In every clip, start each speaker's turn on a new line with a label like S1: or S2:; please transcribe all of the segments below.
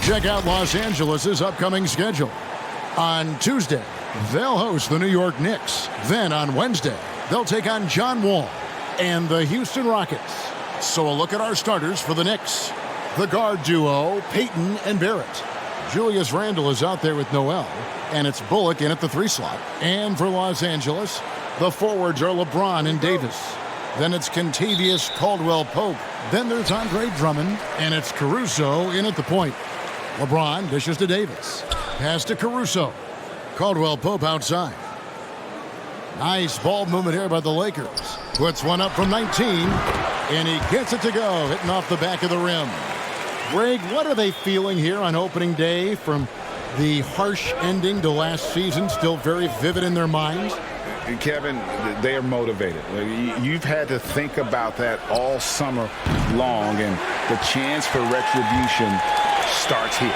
S1: Check out Los Angeles' upcoming schedule. On Tuesday, they'll host the New York Knicks. Then on Wednesday, they'll take on John Wall and the Houston Rockets. So a look at our starters for the Knicks. The guard duo, Payton and Barrett. Julius Randle is out there with Noel, and it's Bullock in at the 3 slot. And for Los Angeles, the forwards are LeBron and Davis. Then it's Kentavious Caldwell-Pope. Then there's Andre Drummond, and it's Caruso in at the point. LeBron dishes to Davis. Pass to Caruso. Caldwell-Pope outside. Nice ball movement here by the Lakers. Puts one up from 19, and he gets it to go, hitting off the back of the rim. Greg, what are they feeling here on opening day from the harsh ending to last season, still very vivid in their minds?
S2: Kevin, they are motivated. You've had to think about that all summer long, and the chance for retribution starts here.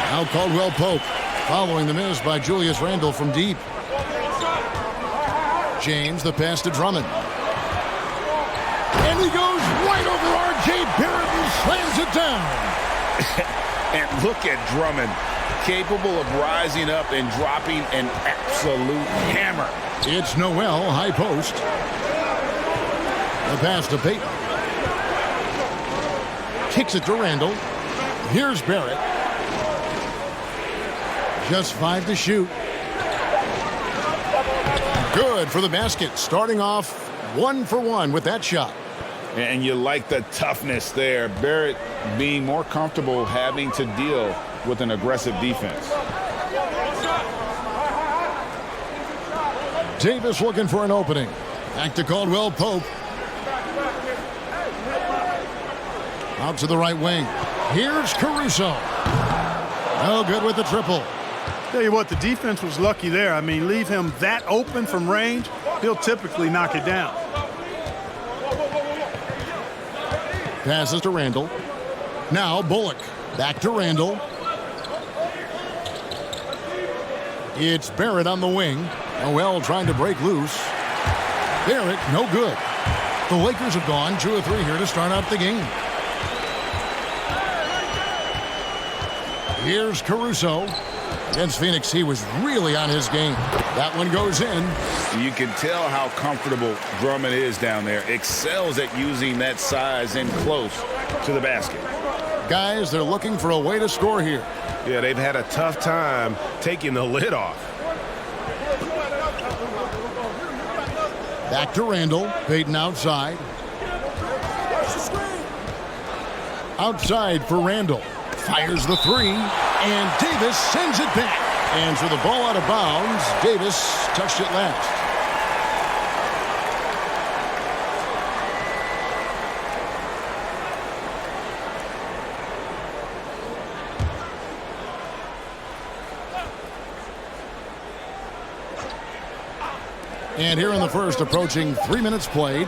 S1: Now Caldwell-Pope following the miss by Julius Randle from deep. James, the pass to Drummond. And he goes right over R.J. Barrett and slams it down.
S2: And look at Drummond, capable of rising up and dropping an absolute hammer.
S1: It's Noel, high post. The pass to Payton. Kicks it to Randle. Here's Barrett. Just 5 to shoot. Good for the basket. Starting off 1 for 1 with that shot.
S2: And you like the toughness there. Barrett being more comfortable having to deal with an aggressive defense.
S1: Davis looking for an opening. Back to Caldwell-Pope. Out to the right wing. Here's Caruso. No good with the triple.
S3: Tell you what, the defense was lucky there. I mean, leave him that open from range, he'll typically knock it down.
S1: Passes to Randle. Now Bullock. Back to Randle. It's Barrett on the wing. Noel trying to break loose. Barrett, no good. The Lakers have gone 2 of 3 here to start out the game. Here's Caruso. Against Phoenix, he was really on his game. That one goes in.
S2: You can tell how comfortable Drummond is down there. Excels at using that size in close to the basket.
S1: Guys, they're looking for a way to score here.
S4: Yeah, they've had a tough time taking the lid off.
S1: Back to Randle. Payton outside. Outside for Randle. Fires the 3, and Davis sends it back. And so the ball out of bounds. Davis touched it last. And here in the first, approaching 3 minutes played.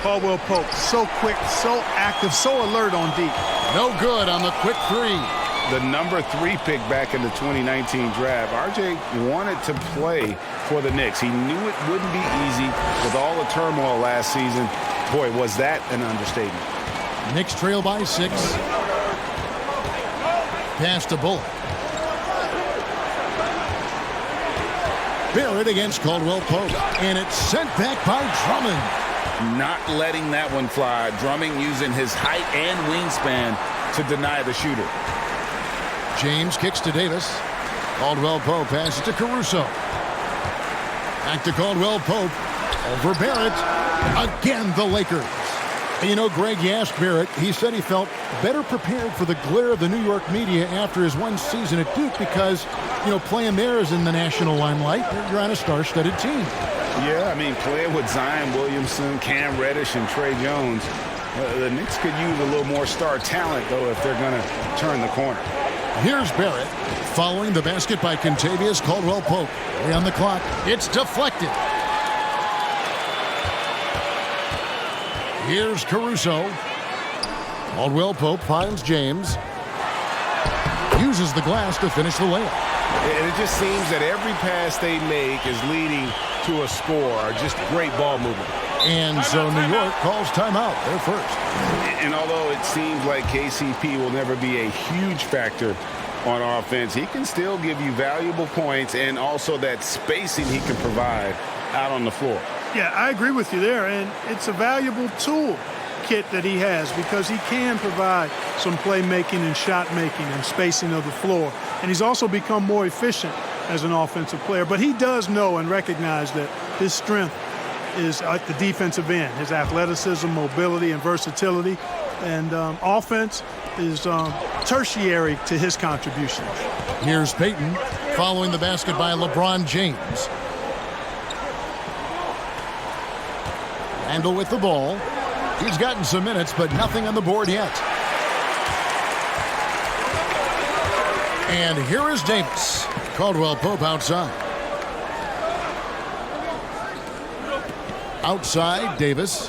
S3: Caldwell-Pope, so quick, so active, so alert on deep.
S1: No good on the quick 3.
S2: The number 3 pick back in the 2019 draft. RJ wanted to play for the Knicks. He knew it wouldn't be easy with all the turmoil last season. Boy, was that an understatement.
S1: Knicks trail by 6. Pass to Bullock. Barrett against Caldwell-Pope, and it's sent back by Drummond.
S2: Not letting that one fly. Drummond using his height and wingspan to deny the shooter.
S1: James kicks to Davis. Caldwell-Pope passes to Caruso. Back to Caldwell-Pope. Over Barrett. Again, the Lakers. And you know, Greg, you asked Barrett. He said he felt better prepared for the glare of the New York media after his 1 season at Duke because, you know, playing there is in the national limelight. You're on a star-studded team.
S2: Yeah, I mean, playing with Zion Williamson, Cam Reddish, and Trey Jones, the Knicks could use a little more star talent, though, if they're going to turn the corner.
S1: Here's Barrett following the basket by Kentavious Caldwell-Pope. Way on the clock. It's deflected. Here's Caruso. Caldwell-Pope finds James. Uses the glass to finish the layup.
S4: And it just seems that every pass they make is leading to a score, or just great ball movement.
S1: And so New York calls timeout. They're first.
S2: And although it seems like KCP will never be a huge factor on offense, he can still give you valuable points and also that spacing he can provide out on the floor.
S3: Yeah, I agree with you there, and it's a valuable tool kit that he has because he can provide some playmaking and shot making and spacing of the floor. And he's also become more efficient as an offensive player. But he does know and recognize that his strength is at the defensive end, his athleticism, mobility, and versatility. And offense is tertiary to his contributions.
S1: Here's Payton following the basket by LeBron James. Randle with the ball. He's gotten some minutes, but nothing on the board yet. And here is Davis. Caldwell Pope outside. Outside, Davis.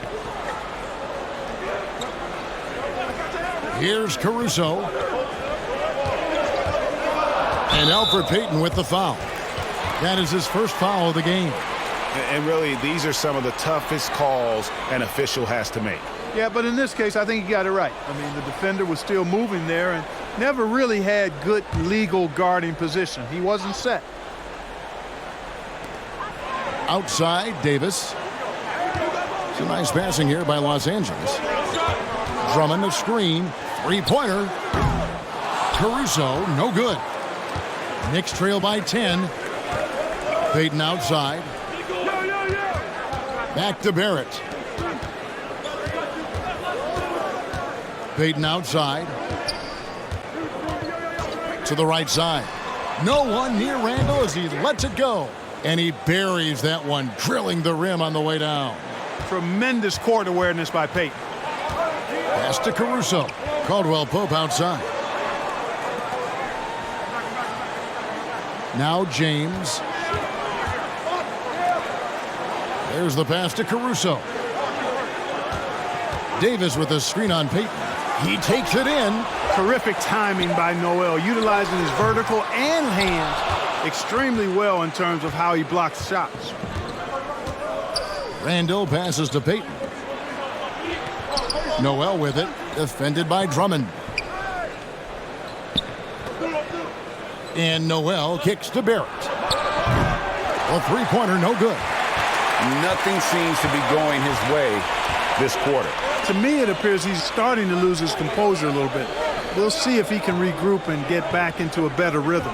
S1: Here's Caruso. And Elfrid Payton with the foul. That is his first foul of the game.
S2: And really, these are some of the toughest calls an official has to make.
S3: Yeah, but in this case, I think he got it right. I mean, the defender was still moving there and never really had good legal guarding position. He wasn't set.
S1: Outside, Davis. Some nice passing here by Los Angeles. Drummond, a screen. Three-pointer. Caruso, no good. Knicks trail by 10. Payton outside. Back to Barrett. Payton outside. To the right side. No one near Randle as he lets it go. And he buries that one, drilling the rim on the way down.
S3: Tremendous court awareness by Payton.
S1: Pass to Caruso. Caldwell Pope outside. Now James. There's the pass to Caruso. Davis with a screen on Payton. He takes it in.
S3: Terrific timing by Noel, utilizing his vertical and hands extremely well in terms of how he blocks shots.
S1: Randle passes to Payton. Noel with it, defended by Drummond. And Noel kicks to Barrett. A three-pointer, no good.
S2: Nothing seems to be going his way this quarter.
S3: To me, it appears he's starting to lose his composure a little bit. We'll see if he can regroup and get back into a better rhythm.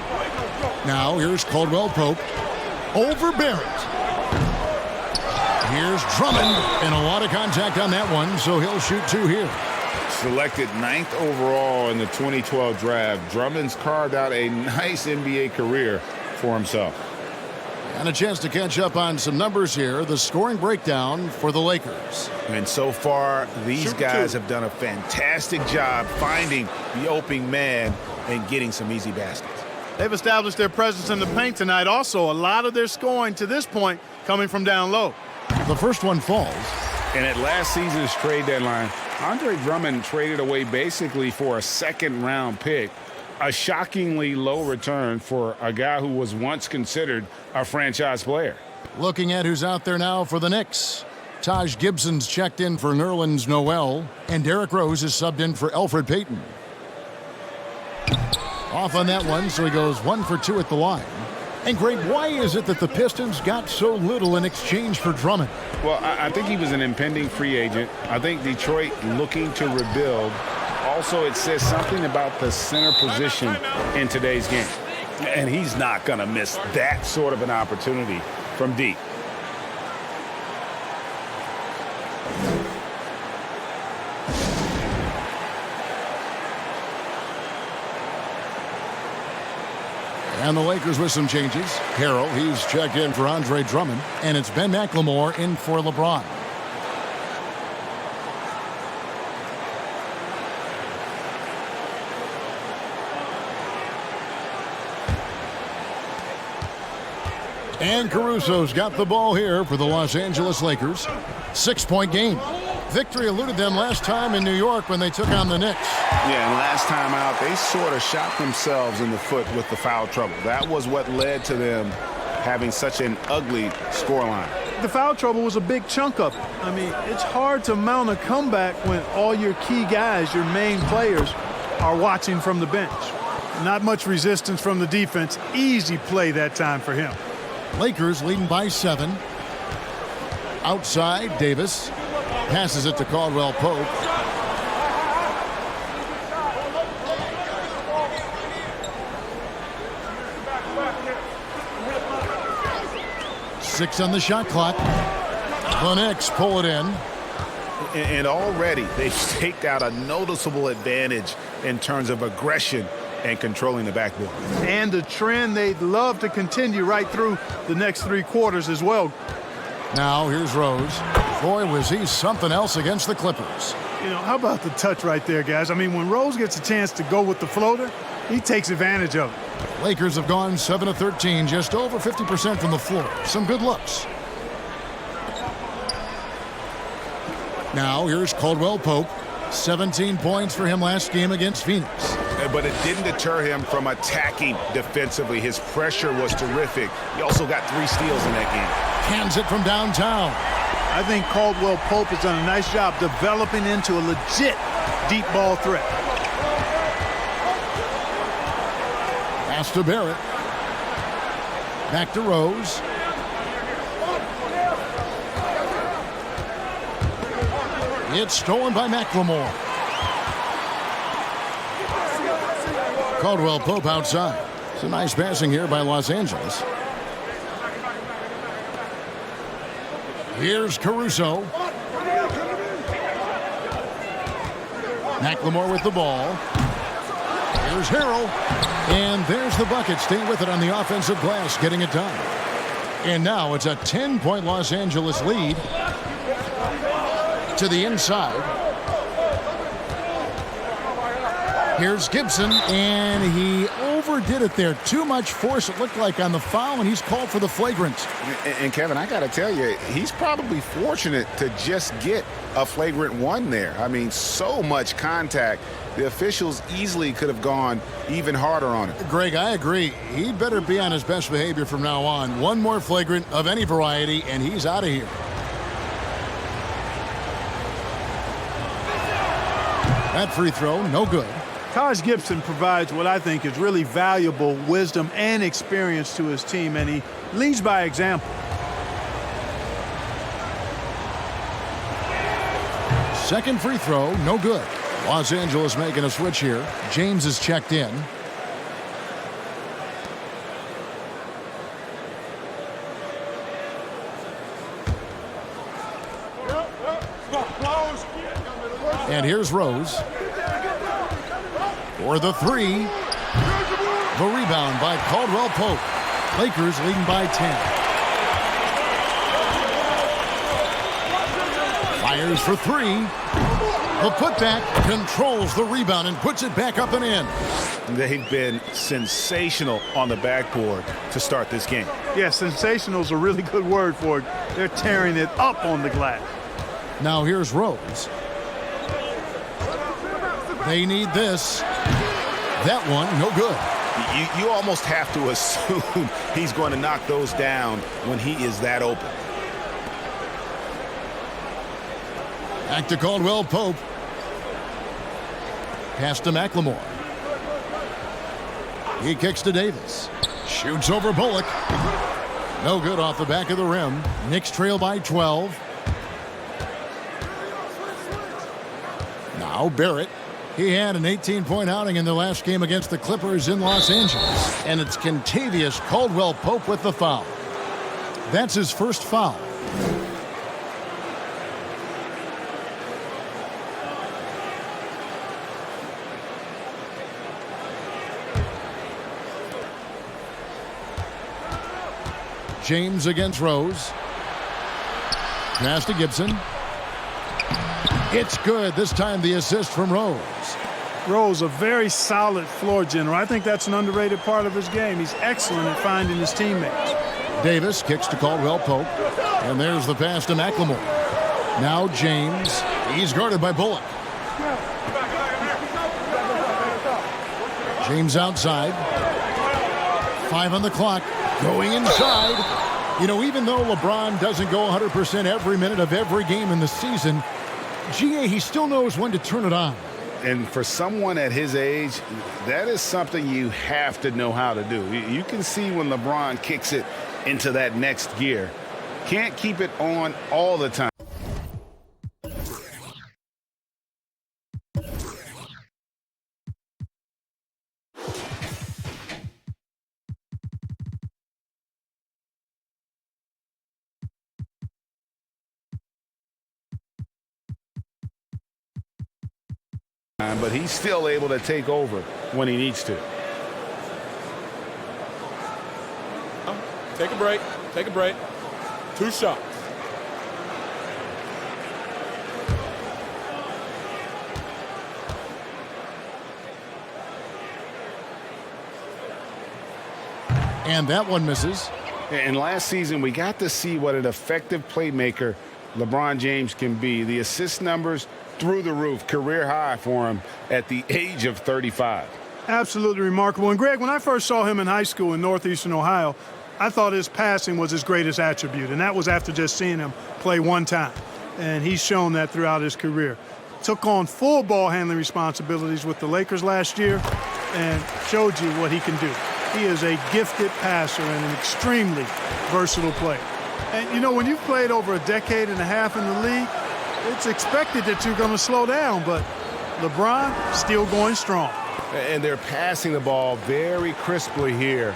S1: Now here's Caldwell Pope over Barrett. Here's Drummond, and a lot of contact on that one, so he'll shoot two here.
S2: Selected 9th overall in the 2012 draft, Drummond's carved out a nice NBA career for himself.
S1: And a chance to catch up on some numbers here. The scoring breakdown for the Lakers.
S2: And so far, these guys have done a fantastic job finding the open man and getting some easy baskets.
S3: They've established their presence in the paint tonight. Also, a lot of their scoring to this point coming from down low.
S1: The first one falls.
S2: And at last season's trade deadline, Andre Drummond traded away basically for a second-round pick. A shockingly low return for a guy who was once considered a franchise player.
S1: Looking at who's out there now for the Knicks. Taj Gibson's checked in for Nerlens Noel, and Derrick Rose is subbed in for Elfrid Payton. Off on that one, so he goes 1 for 2 at the line. And Greg, why is it that the Pistons got so little in exchange for Drummond?
S2: Well, I think he was an impending free agent. I think Detroit looking to rebuild. Also, it says something about the center position in today's game. And he's not going to miss that sort of an opportunity from deep.
S1: And the Lakers with some changes. Harrell, he's checked in for Andre Drummond. And it's Ben McLemore in for LeBron. And Caruso's got the ball here for the Los Angeles Lakers. 6-point game. Victory eluded them last time in New York when they took on the Knicks.
S2: Yeah, and last time out, they sort of shot themselves in the foot with the foul trouble. That was what led to them having such an ugly scoreline.
S3: The foul trouble was a big chunk of it. I mean, it's hard to mount a comeback when all your key guys, your main players, are watching from the bench. Not much resistance from the defense. Easy play that time for him.
S1: Lakers leading by 7. Outside, Davis passes it to Caldwell Pope. Six on the shot clock. The Knicks pull it in.
S2: And already they've staked out a noticeable advantage in terms of aggression and controlling the backboard.
S3: And the trend they'd love to continue right through the next 3 quarters as well.
S1: Now here's Rose. Boy, was he something else against the Clippers.
S3: You know, how about the touch right there, guys? I mean, when Rose gets a chance to go with the floater, he takes advantage of it.
S1: Lakers have gone 7 of 13, just over 50% from the floor. Some good looks. Now here's Caldwell Pope. 17 points for him last game against Phoenix.
S2: But it didn't deter him from attacking defensively. His pressure was terrific. He also got 3 steals in that game.
S1: Hands it from downtown.
S3: I think Caldwell Pope has done a nice job developing into a legit deep ball threat.
S1: Pass to Barrett. Back to Rose. It's stolen by McLemore. Caldwell Pope outside. It's a nice passing here by Los Angeles. Here's Caruso. McLemore with the ball. Here's Harrell. And there's the bucket. Staying with it on the offensive glass, getting it done. And now it's a 10-point Los Angeles lead. To the inside. Here's Gibson, and he overdid it there. Too much force, it looked like, on the foul, and he's called for the flagrant.
S2: And Kevin, I got to tell you, he's probably fortunate to just get a flagrant 1 there. I mean, so much contact. The officials easily could have gone even harder on it.
S1: Greg, I agree. He'd better be on his best behavior from now on. One more flagrant of any variety, and he's out of here. That free throw, no good.
S3: Taj Gibson provides what I think is really valuable wisdom and experience to his team, and he leads by example.
S1: Second free throw, no good. Los Angeles making a switch here. James is checked in. And here's Rose. For the 3. The rebound by Caldwell Pope. Lakers leading by 10. Fires for 3. The putback controls the rebound and puts it back up and in.
S2: They've been sensational on the backboard to start this game.
S3: Yeah, sensational is a really good word for it. They're tearing it up on the glass.
S1: Now here's Rose. They need this. That one, no good.
S2: You almost have to assume he's going to knock those down when he is that open.
S1: Back to Caldwell Pope. Pass to McLemore. He kicks to Davis. Shoots over Bullock. No good off the back of the rim. Knicks trail by 12. Now Barrett. He had an 18-point outing in the last game against the Clippers in Los Angeles. And it's Kentavious Caldwell Pope with the foul. That's his first foul. James against Rose. Pass to Gibson. It's good. This time the assist from Rose.
S3: Rose, a very solid floor general. I think that's an underrated part of his game. He's excellent at finding his teammates.
S1: Davis kicks to Caldwell Pope. And there's the pass to McLemore. Now James. He's guarded by Bullock. James outside. 5 on the clock. Going inside. You know, even though LeBron doesn't go 100% every minute of every game in the season, GA, he still knows when to turn it on.
S2: And for someone at his age, that is something you have to know how to do. You can see when LeBron kicks it into that next gear. Can't keep it on all the time. But he's still able to take over when he needs to.
S5: Take a break. Take a break. 2 shots.
S1: And that one misses.
S2: And last season, we got to see what an effective playmaker LeBron James can be. The assist numbers through the roof, career high for him at the age of 35.
S3: Absolutely remarkable. And, Greg, when I first saw him in high school in northeastern Ohio, I thought his passing was his greatest attribute, and that was after just seeing him play one time. And he's shown that throughout his career. Took on full ball handling responsibilities with the Lakers last year and showed you what he can do. He is a gifted passer and an extremely versatile player. And, you know, when you've played over a decade and a half in the league, it's expected that you're going to slow down, but LeBron still going strong.
S4: And they're passing the ball very crisply here.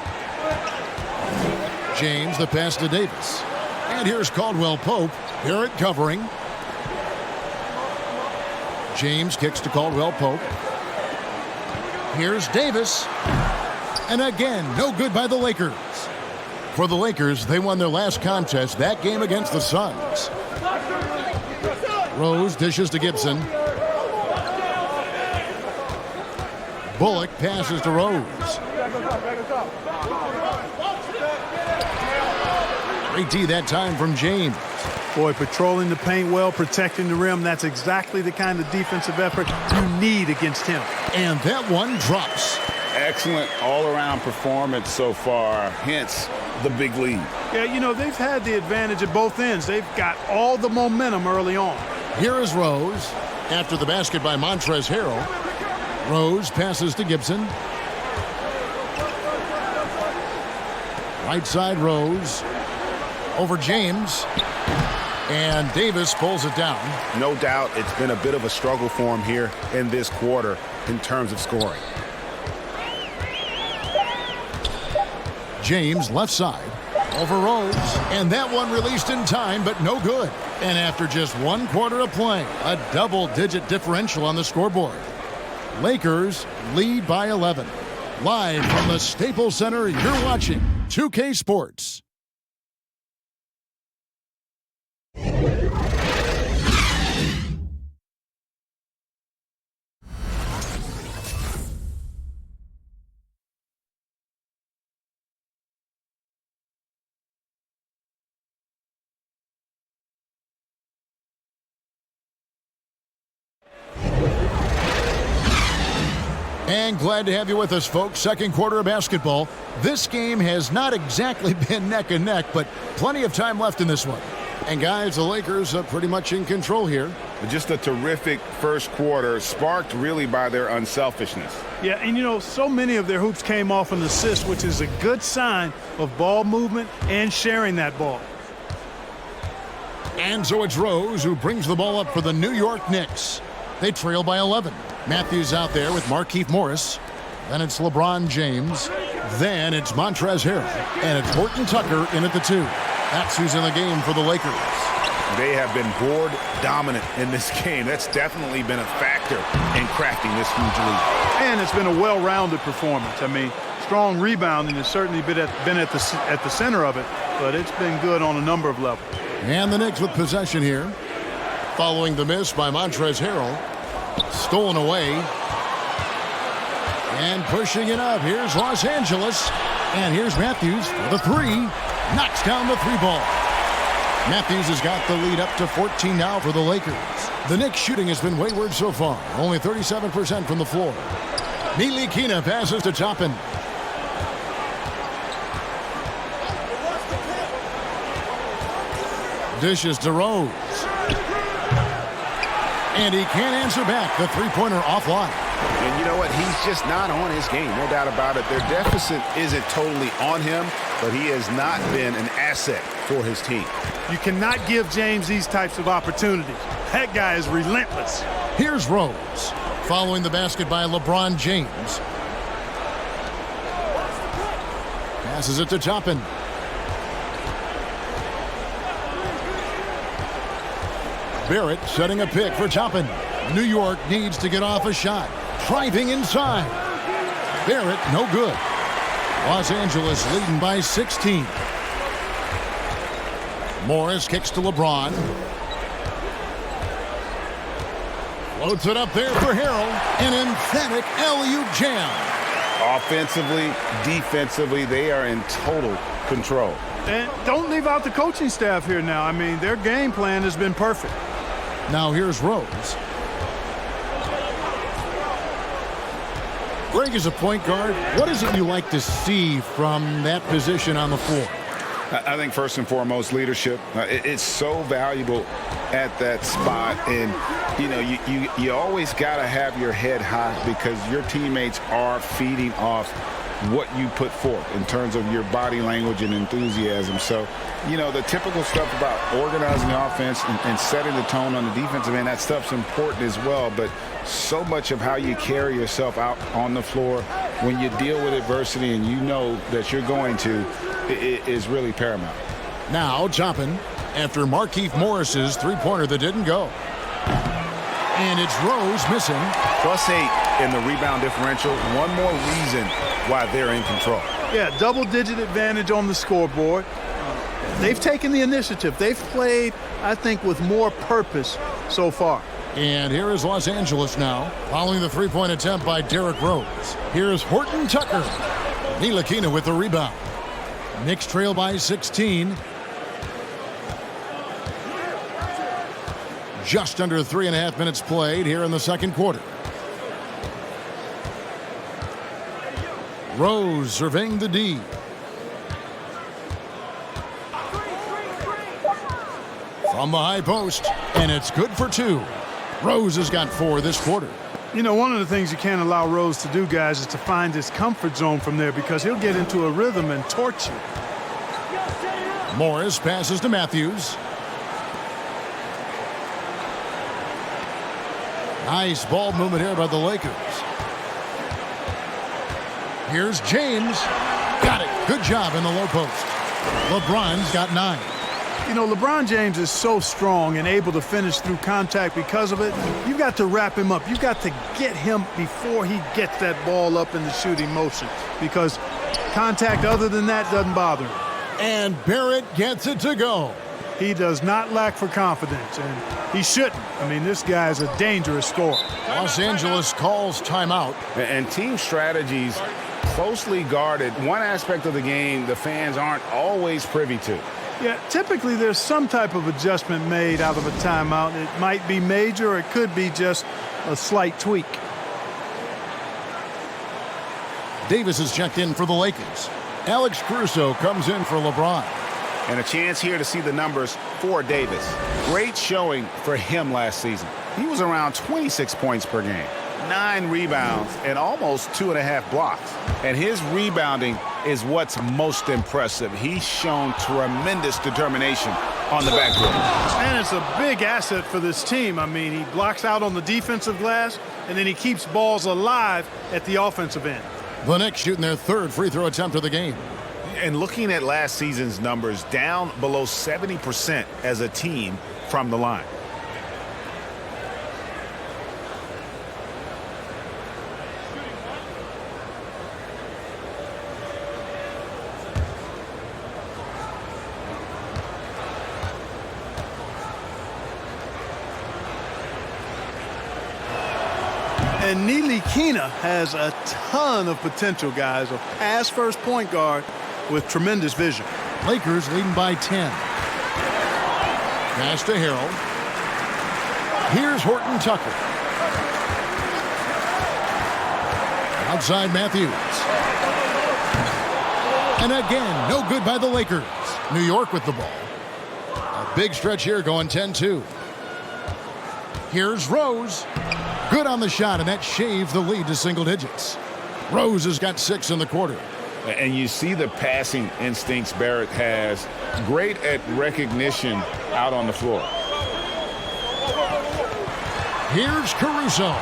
S1: James, the pass to Davis. And here's Caldwell Pope. Barrett covering. James kicks to Caldwell Pope. Here's Davis. And again, no good by the Lakers. For the Lakers, they won their last contest, that game against the Suns. Rose dishes to Gibson. Bullock passes to Rose. Great D that time from James.
S3: Boy, patrolling the paint well, protecting the rim. That's exactly the kind of defensive effort you need against him.
S1: And that one drops.
S2: Excellent all-around performance so far, hence the big lead.
S3: Yeah, you know, they've had the advantage at both ends. They've got all the momentum early on.
S1: Here is Rose after the basket by Montrezl Harrell. Rose passes to Gibson. Right side Rose over James. And Davis pulls it down.
S2: No doubt it's been a bit of a struggle for him here in this quarter in terms of scoring.
S1: James left side over Rose. And that one released in time, but no good. And after just 1 quarter of play, a double-digit differential on the scoreboard. Lakers lead by 11. Live from the Staples Center, you're watching 2K Sports. And glad to have you with us, folks. Second quarter of basketball. This game has not exactly been neck and neck, but plenty of time left in this one. And guys, the Lakers are pretty much in control here.
S2: Just a terrific first quarter, sparked really by their unselfishness.
S3: Yeah, and you know, so many of their hoops came off an assist, which is a good sign of ball movement and sharing that ball.
S1: And so it's Rose who brings the ball up for the New York Knicks. They trail by 11. Matthews out there with Markieff Morris. Then it's LeBron James. Then it's Montrezl Harrell. And it's Horton Tucker in at the 2. That's who's in the game for the Lakers.
S2: They have been board dominant in this game. That's definitely been a factor in crafting this huge lead.
S3: And it's been a well-rounded performance. I mean, strong rebounding has certainly been at the center of it, but it's been good on a number of levels.
S1: And the Knicks with possession here. Following the miss by Montrezl Harrell. Stolen away. And pushing it up. Here's Los Angeles. And here's Matthews for the 3. Knocks down the 3-ball. Matthews has got the lead up to 14 now for the Lakers. The Knicks shooting has been wayward so far. Only 37% from the floor. Ntilikina passes to Toppin. Dishes to Rose. And he can't answer back. The three-pointer offline.
S2: And you know what? He's just not on his game. No doubt about it. Their deficit isn't totally on him, but he has not been an asset for his team.
S3: You cannot give James these types of opportunities. That guy is relentless.
S1: Here's Rose. Following the basket by LeBron James. Passes it to Toppin. Barrett setting a pick for Toppin. New York needs to get off a shot. Driving inside. Barrett, no good. Los Angeles leading by 16. Morris kicks to LeBron. Floats it up there for Harrell. An emphatic alley-oop jam.
S2: Offensively, defensively, they are in total control.
S3: And don't leave out the coaching staff here now. I mean, their game plan has been perfect.
S1: Now here's Rose. Greg is a point guard. What is it you like to see from that position on the floor?
S2: I think first and foremost, leadership. It's so valuable at that spot. And, you know, you always got to have your head high because your teammates are feeding off what you put forth in terms of your body language and enthusiasm. So, you know, the typical stuff about organizing the offense and setting the tone on the defensive end, that stuff's important as well. But so much of how you carry yourself out on the floor when you deal with adversity and you know that you're going to, it is really paramount.
S1: Now Toppin after Markieff Morris's three-pointer that didn't go. And it's Rose missing.
S2: +8 in the rebound differential. One more reason why they're in control.
S3: Yeah, double-digit advantage on the scoreboard. They've taken the initiative. They've played, I think, with more purpose so far.
S1: And here is Los Angeles now, following the three-point attempt by Derrick Rose. Here's Horton Tucker. Ntilikina with the rebound. Knicks trail by 16. Just under 3.5 minutes played here in the second quarter. Rose surveying the D. From the high post, and it's good for two. Rose has got 4 this quarter.
S3: You know, one of the things you can't allow Rose to do, guys, is to find his comfort zone from there because he'll get into a rhythm and torch you.
S1: Morris passes to Matthews. Nice ball movement here by the Lakers. Here's James. Got it. Good job in the low post. LeBron's got 9.
S3: You know, LeBron James is so strong and able to finish through contact because of it. You've got to wrap him up. You've got to get him before he gets that ball up in the shooting motion because contact other than that doesn't bother him.
S1: And Barrett gets it to go.
S3: He does not lack for confidence, and he shouldn't. I mean, this guy is a dangerous scorer.
S1: Los Angeles calls timeout.
S2: And team strategies closely guarded. One aspect of the game the fans aren't always privy to.
S3: Yeah, typically there's some type of adjustment made out of a timeout. It might be major or it could be just a slight tweak.
S1: Davis is checked in for the Lakers. Alex Caruso comes in for LeBron.
S2: And a chance here to see the numbers for Davis. Great showing for him last season. He was around 26 points per game, 9 rebounds, and almost 2.5 blocks. And his rebounding is what's most impressive. He's shown tremendous determination on the backcourt.
S3: And it's a big asset for this team. I mean, he blocks out on the defensive glass, and then he keeps balls alive at the offensive end.
S1: The Knicks shooting their 3rd free throw attempt of the game.
S2: And looking at last season's numbers, down below 70% as a team from the line.
S3: And Ntilikina has a ton of potential, guys. A pass-first point guard with tremendous vision.
S1: Lakers leading by 10. Pass to Harrell. Here's Horton Tucker. Outside Matthews. And again, no good by the Lakers. New York with the ball. A big stretch here going 10-2. Here's Rose. Good on the shot, and that shaved the lead to single digits. Rose has got 6 in the quarter.
S2: And you see the passing instincts Barrett has. Great at recognition out on the floor.
S1: Here's Caruso.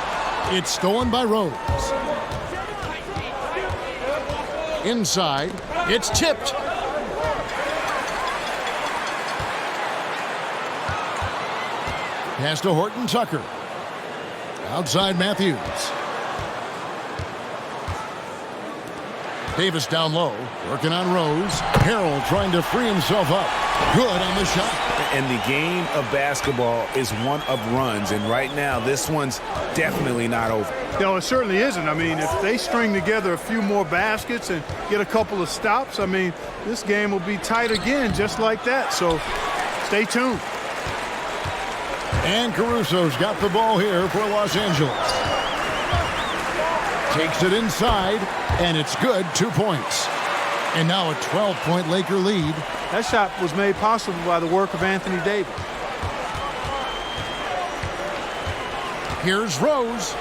S1: It's stolen by Rose. Inside, it's tipped. Pass to Horton Tucker. Outside Matthews. Davis down low, working on Rose. Harrell trying to free himself up. Good on the shot.
S2: And the game of basketball is one of runs, and right now this one's definitely not over.
S3: No, it certainly isn't. I mean, if they string together a few more baskets and get a couple of stops, I mean, this game will be tight again just like that. So stay tuned.
S1: And Caruso's got the ball here for Los Angeles. Takes it inside, and it's good. 2 points. And now a 12-point Laker lead.
S3: That shot was made possible by the work of Anthony Davis.
S1: Here's Rose.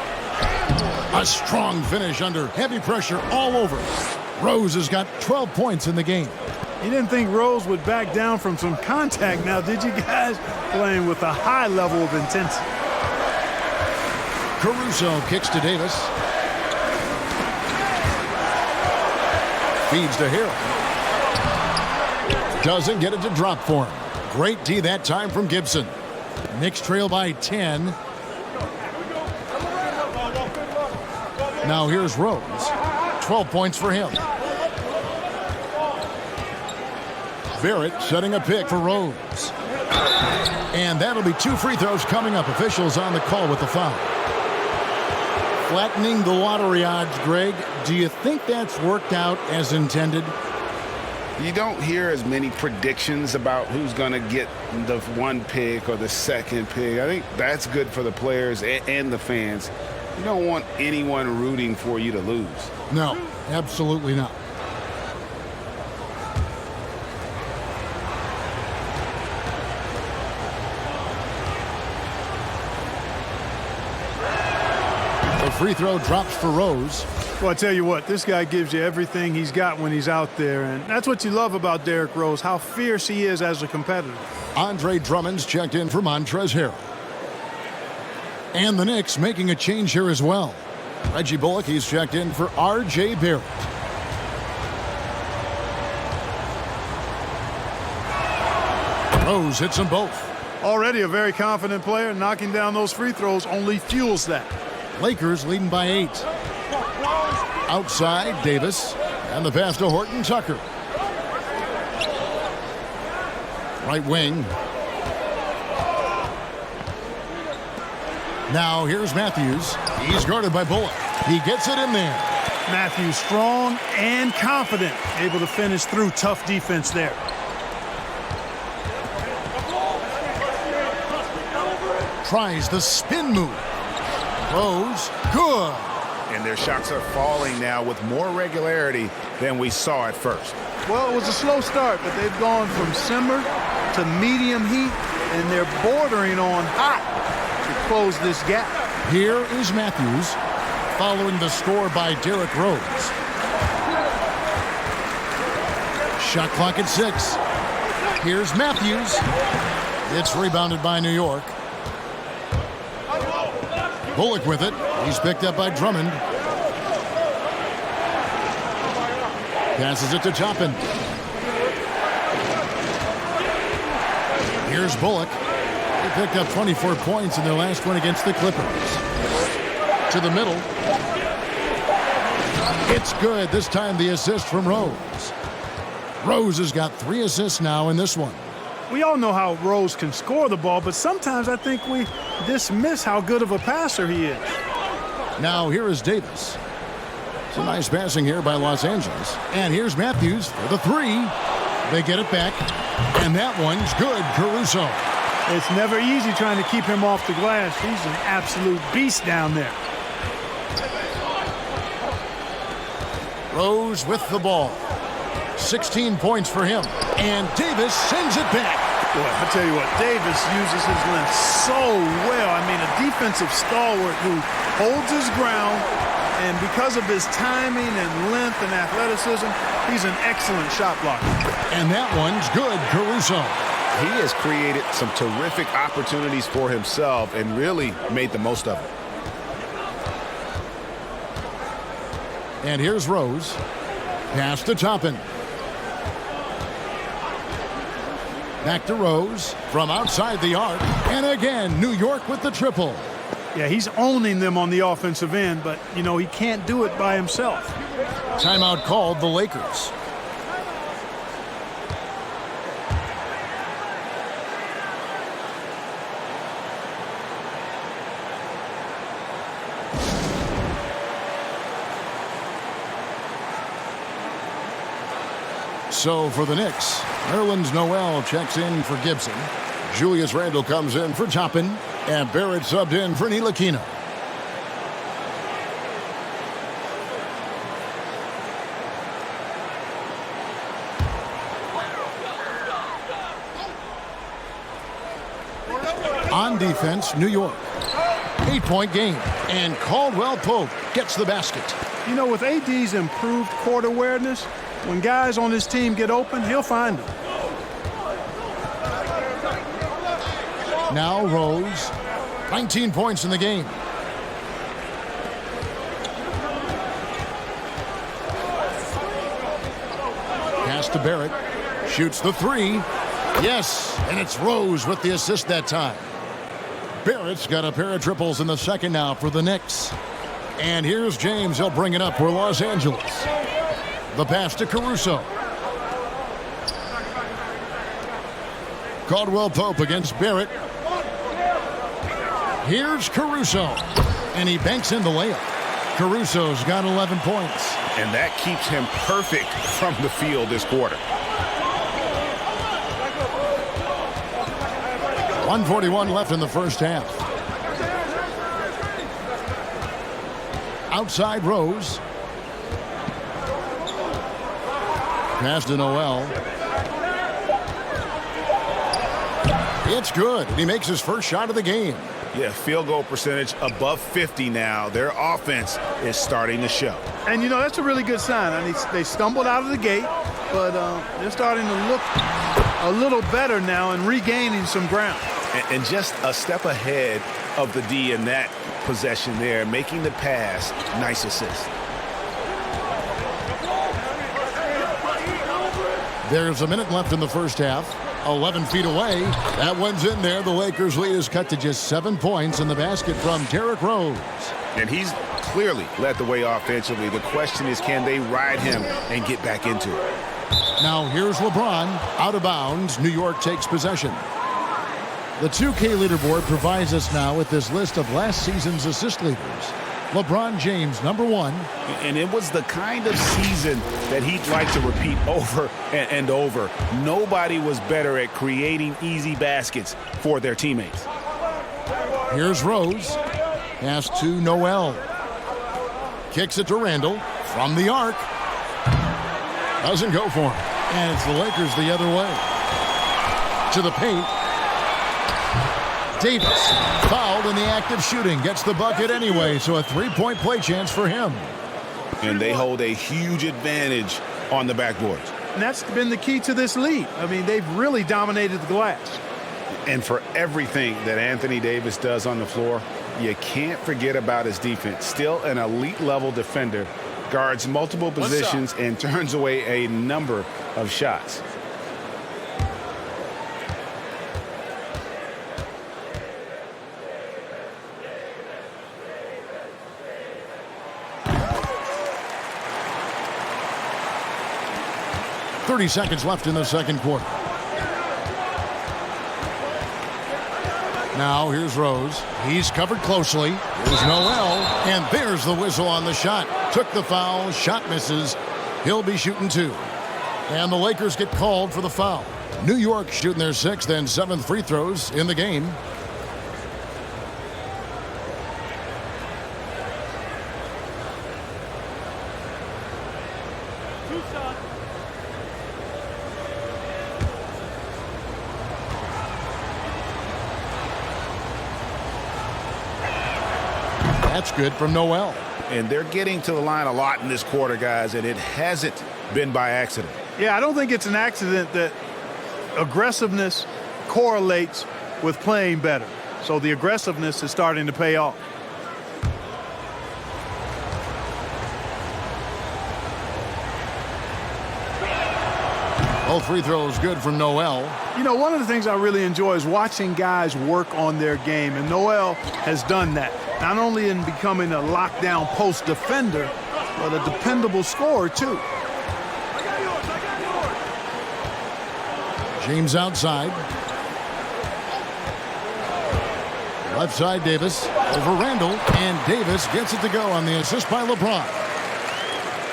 S1: A strong finish under heavy pressure all over. Rose has got 12 points in the game.
S3: You didn't think Rose would back down from some contact now, did you guys? Playing with a high level of intensity.
S1: Caruso kicks to Davis. Feeds to Harrell. Doesn't get it to drop for him. Great D that time from Gibson. Knicks trail by 10. Now here's Rose. 12 points for him. Barrett setting a pick for Rose. And that'll be 2 free throws coming up. Officials on the call with the foul. Flattening the lottery odds, Greg. Do you think that's worked out as intended?
S2: You don't hear as many predictions about who's going to get the 1 pick or the 2nd pick. I think that's good for the players and the fans. You don't want anyone rooting for you to lose.
S1: No, absolutely not. The free throw drops for Rose.
S3: Well, I tell you what, this guy gives you everything he's got when he's out there, and that's what you love about Derrick Rose, how fierce he is as a competitor.
S1: Andre Drummond's checked in for Montrezl Harrell. And the Knicks making a change here as well. Reggie Bullock, he's checked in for R.J. Barrett. Rose hits them both.
S3: Already a very confident player. Knocking down those free throws only fuels that.
S1: Lakers leading by 8. Outside, Davis. And the pass to Horton Tucker. Right wing. Now here's Matthews. He's guarded by Bullock. He gets it in there.
S3: Matthews strong and confident. Able to finish through tough defense there.
S1: Tries the spin move. Rose, good.
S2: And their shots are falling now with more regularity than we saw at first.
S3: Well, it was a slow start, but they've gone from simmer to medium heat, and they're bordering on hot to close this gap.
S1: Here is Matthews, following the score by Derrick Rose. Shot clock at 6. Here's Matthews. It's rebounded by New York. Bullock with it. He's picked up by Drummond. Passes it to Toppin. Here's Bullock. They picked up 24 points in their last one against the Clippers. To the middle. It's good. This time the assist from Rose. Rose has got 3 assists now in this one.
S3: We all know how Rose can score the ball, but sometimes I think we dismiss how good of a passer he is.
S1: Now here is Davis. Some nice passing here by Los Angeles. And here's Matthews for the 3. They get it back. And that one's good. Caruso.
S3: It's never easy trying to keep him off the glass. He's an absolute beast down there.
S1: Rose with the ball. 16 points for him. And Davis sends it back.
S3: Boy, I tell you what, Davis uses his length so well. I mean, a defensive stalwart who holds his ground, and because of his timing and length and athleticism, he's an excellent shot blocker.
S1: And that one's good, Caruso.
S2: He has created some terrific opportunities for himself and really made the most of it.
S1: And here's Rose. Pass to Toppin. Back to Rose from outside the arc. And again, New York with the triple.
S3: Yeah, he's owning them on the offensive end, but, you know, he can't do it by himself.
S1: Timeout called the Lakers. So for the Knicks, Nerlens Noel checks in for Gibson. Julius Randle comes in for Toppin. And Barrett subbed in for Ntilikina. On defense, New York. 8-point game. And Caldwell Pope gets the basket.
S3: You know, with AD's improved court awareness, when guys on his team get open, he'll find them.
S1: Now Rose. 19 points in the game. Pass to Barrett. Shoots the three. Yes, and it's Rose with the assist that time. Barrett's got a pair of triples in the second now for the Knicks. And here's James. He'll bring it up for Los Angeles. The pass to Caruso. Caldwell Pope against Barrett. Here's Caruso. And he banks in the layup. Caruso's got 11 points.
S2: And that keeps him perfect from the field this quarter.
S1: 1:41 left in the first half. Outside Rose. Pass to Noel. It's good. And he makes his first shot of the game.
S2: Yeah, field goal percentage above 50 now. Their offense is starting to show.
S3: And, you know, that's a really good sign. I mean, they stumbled out of the gate, but they're starting to look a little better now and regaining some ground.
S2: And just a step ahead of the D in that possession there, making the pass. Nice assist.
S1: There's a minute left in the first half. 11 feet away. That one's in there. The Lakers' lead is cut to just 7 points in the basket from Derrick Rose.
S2: And he's clearly led the way offensively. The question is, can they ride him and get back into it?
S1: Now here's LeBron. Out of bounds. New York takes possession. The 2K leaderboard provides us now with this list of last season's assist leaders. LeBron James, #1.
S2: And it was the kind of season that he'd like to repeat over and over. Nobody was better at creating easy baskets for their teammates.
S1: Here's Rose. Pass to Noel. Kicks it to Randle from the arc. Doesn't go for him. And it's the Lakers the other way. To the paint. Davis, fouled in the act of shooting, gets the bucket anyway, so a three-point play chance for him.
S2: And they hold a huge advantage on the backboards.
S3: And that's been the key to this lead. I mean, they've really dominated the glass.
S2: And for everything that Anthony Davis does on the floor, you can't forget about his defense. Still an elite-level defender, guards multiple positions and turns away a number of shots.
S1: .30 seconds left in the second quarter. Now here's Rose. He's covered closely. Here's Noel. And there's the whistle on the shot. Took the foul. Shot misses. He'll be shooting 2. And the Lakers get called for the foul. New York shooting their 6th and 7th free throws in the game. That's good from Noel.
S2: And they're getting to the line a lot in this quarter, guys, and it hasn't been by accident.
S3: Yeah, I don't think it's an accident that aggressiveness correlates with playing better. So the aggressiveness is starting to pay off.
S1: Both free throws good from Noel.
S3: You know, one of the things I really enjoy is watching guys work on their game, and Noel has done that. Not only in becoming a lockdown post defender, but a dependable scorer, too.
S1: James outside. Left side, Davis over Randall, and Davis gets it to go on the assist by LeBron.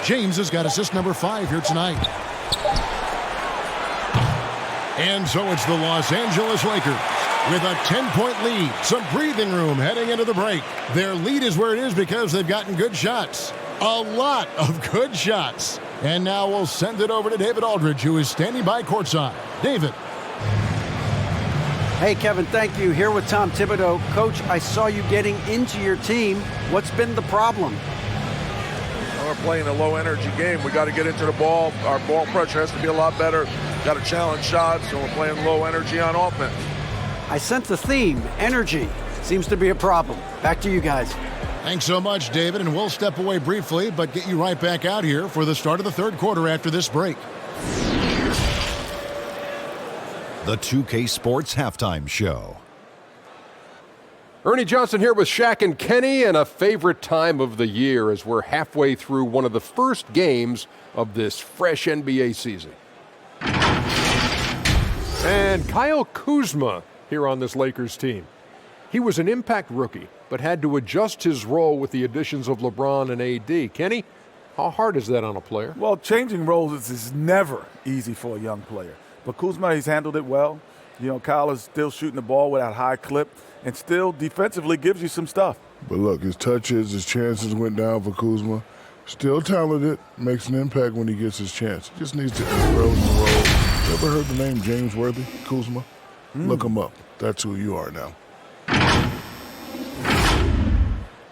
S1: James has got assist number 5 here tonight. And so it's the Los Angeles Lakers with a 10-point lead. Some breathing room heading into the break. Their lead is where it is because they've gotten good shots. A lot of good shots. And now we'll send it over to David Aldridge, who is standing by courtside. David.
S6: Hey, Kevin, thank you. Here with Tom Thibodeau. Coach, I saw you getting into your team. What's been the problem?
S7: We're playing a low-energy game. We got to get into the ball. Our ball pressure has to be a lot better. Got to challenge shots, and we're playing low energy on offense.
S6: I sense the theme. Energy seems to be a problem. Back to you guys.
S1: Thanks so much, David, and we'll step away briefly, but get you right back out here for the start of the third quarter after this break.
S8: The 2K Sports Halftime Show.
S9: Ernie Johnson here with Shaq and Kenny, and a favorite time of the year as we're halfway through one of the first games of this fresh NBA season. And Kyle Kuzma here on this Lakers team. He was an impact rookie, but had to adjust his role with the additions of LeBron and AD. Kenny, how hard is that on a player?
S10: Well, changing roles is never easy for a young player. But Kuzma, he's handled it well. You know, Kyle is still shooting the ball with that high clip and still defensively gives you some stuff.
S11: But look, his touches, his chances went down for Kuzma. Still talented, makes an impact when he gets his chance. Just needs to grow in the role. You ever heard the name James Worthy, Kuzma? Look him up. That's who you are now.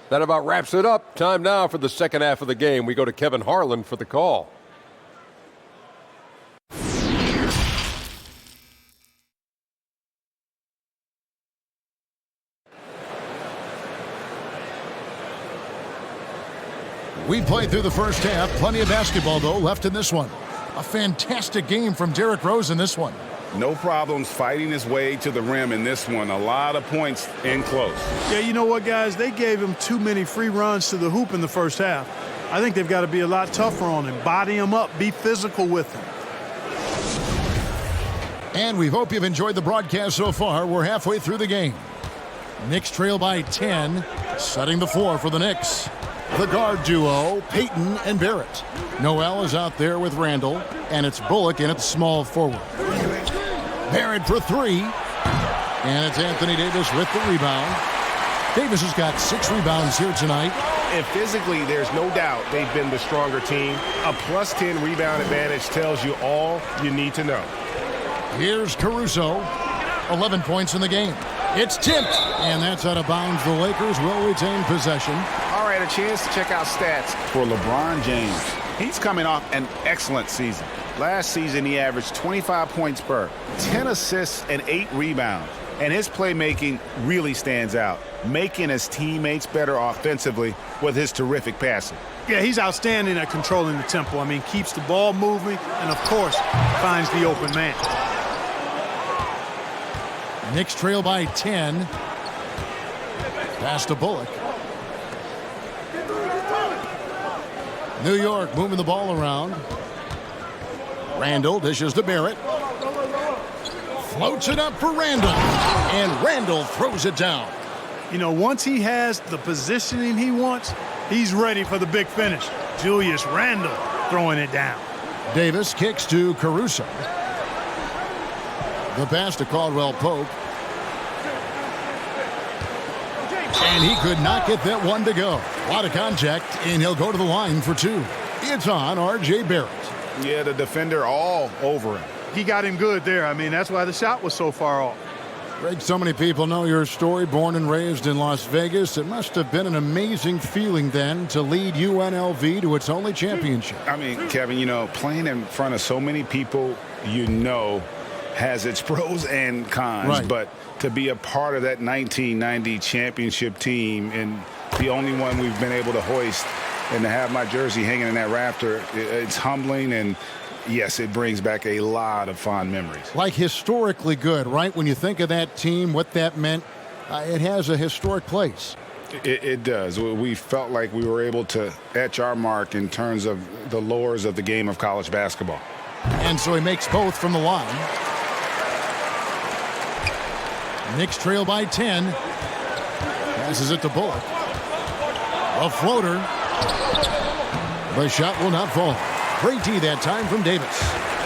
S9: That about wraps it up. Time now for the second half of the game. We go to Kevin Harlan for the call.
S1: We played through the first half. Plenty of basketball, though, left in this one. A fantastic game from Derrick Rose in this one.
S2: No problems fighting his way to the rim in this one. A lot of points in close.
S3: Yeah, you know what, guys? They gave him too many free runs to the hoop in the first half. I think they've got to be a lot tougher on him. Body him up. Be physical with him.
S1: And we hope you've enjoyed the broadcast so far. We're halfway through the game. Knicks trail by 10, setting the floor for the Knicks. The guard duo, Payton and Barrett. Noel is out there with Randall, and it's Bullock in at small forward. Barrett for 3, and it's Anthony Davis with the rebound. Davis has got 6 rebounds here tonight.
S4: And physically, there's no doubt they've been the stronger team. A plus 10 rebound advantage tells you all you need to know.
S1: Here's Caruso, 11 points in the game. It's tipped, and that's out of bounds. The Lakers will retain possession.
S2: All right, a chance to check out stats for LeBron James. He's coming off an excellent season. Last season, he averaged 25 points per, 10 assists, and 8 rebounds. And his playmaking really stands out, making his teammates better offensively with his terrific passing.
S3: Yeah, he's outstanding at controlling the tempo. I mean, keeps the ball moving and, of course, finds the open man.
S1: Knicks trail by 10. Pass to Bullock. New York moving the ball around. Randall dishes to Barrett. Floats it up for Randall. And Randall throws it down.
S3: You know, once he has the positioning he wants, he's ready for the big finish. Julius Randle throwing it down.
S1: Davis kicks to Caruso. The pass to Caldwell Pope. And he could not get that one to go. A lot of contact, and he'll go to the line for 2. It's on R.J. Barrett.
S2: Yeah, the defender all over him.
S3: He got him good there. I mean, that's why the shot was so far off.
S1: Greg, so many people know your story. Born and raised in Las Vegas. It must have been an amazing feeling then to lead UNLV to its only championship.
S2: I mean, Kevin, playing in front of so many people, has its pros and cons.
S1: Right.
S2: But to be a part of that 1990 championship team and the only one we've been able to hoist and to have my jersey hanging in that rafter, it's humbling, and yes, it brings back a lot of fond memories.
S1: Like historically good, right? When you think of that team, what that meant, it has a historic place.
S2: It does. We felt like we were able to etch our mark in terms of the lures of the game of college basketball.
S1: And so he makes both from the line. Knicks trail by 10. Passes it to Bullock. A floater. The shot will not fall. Great D that time from Davis.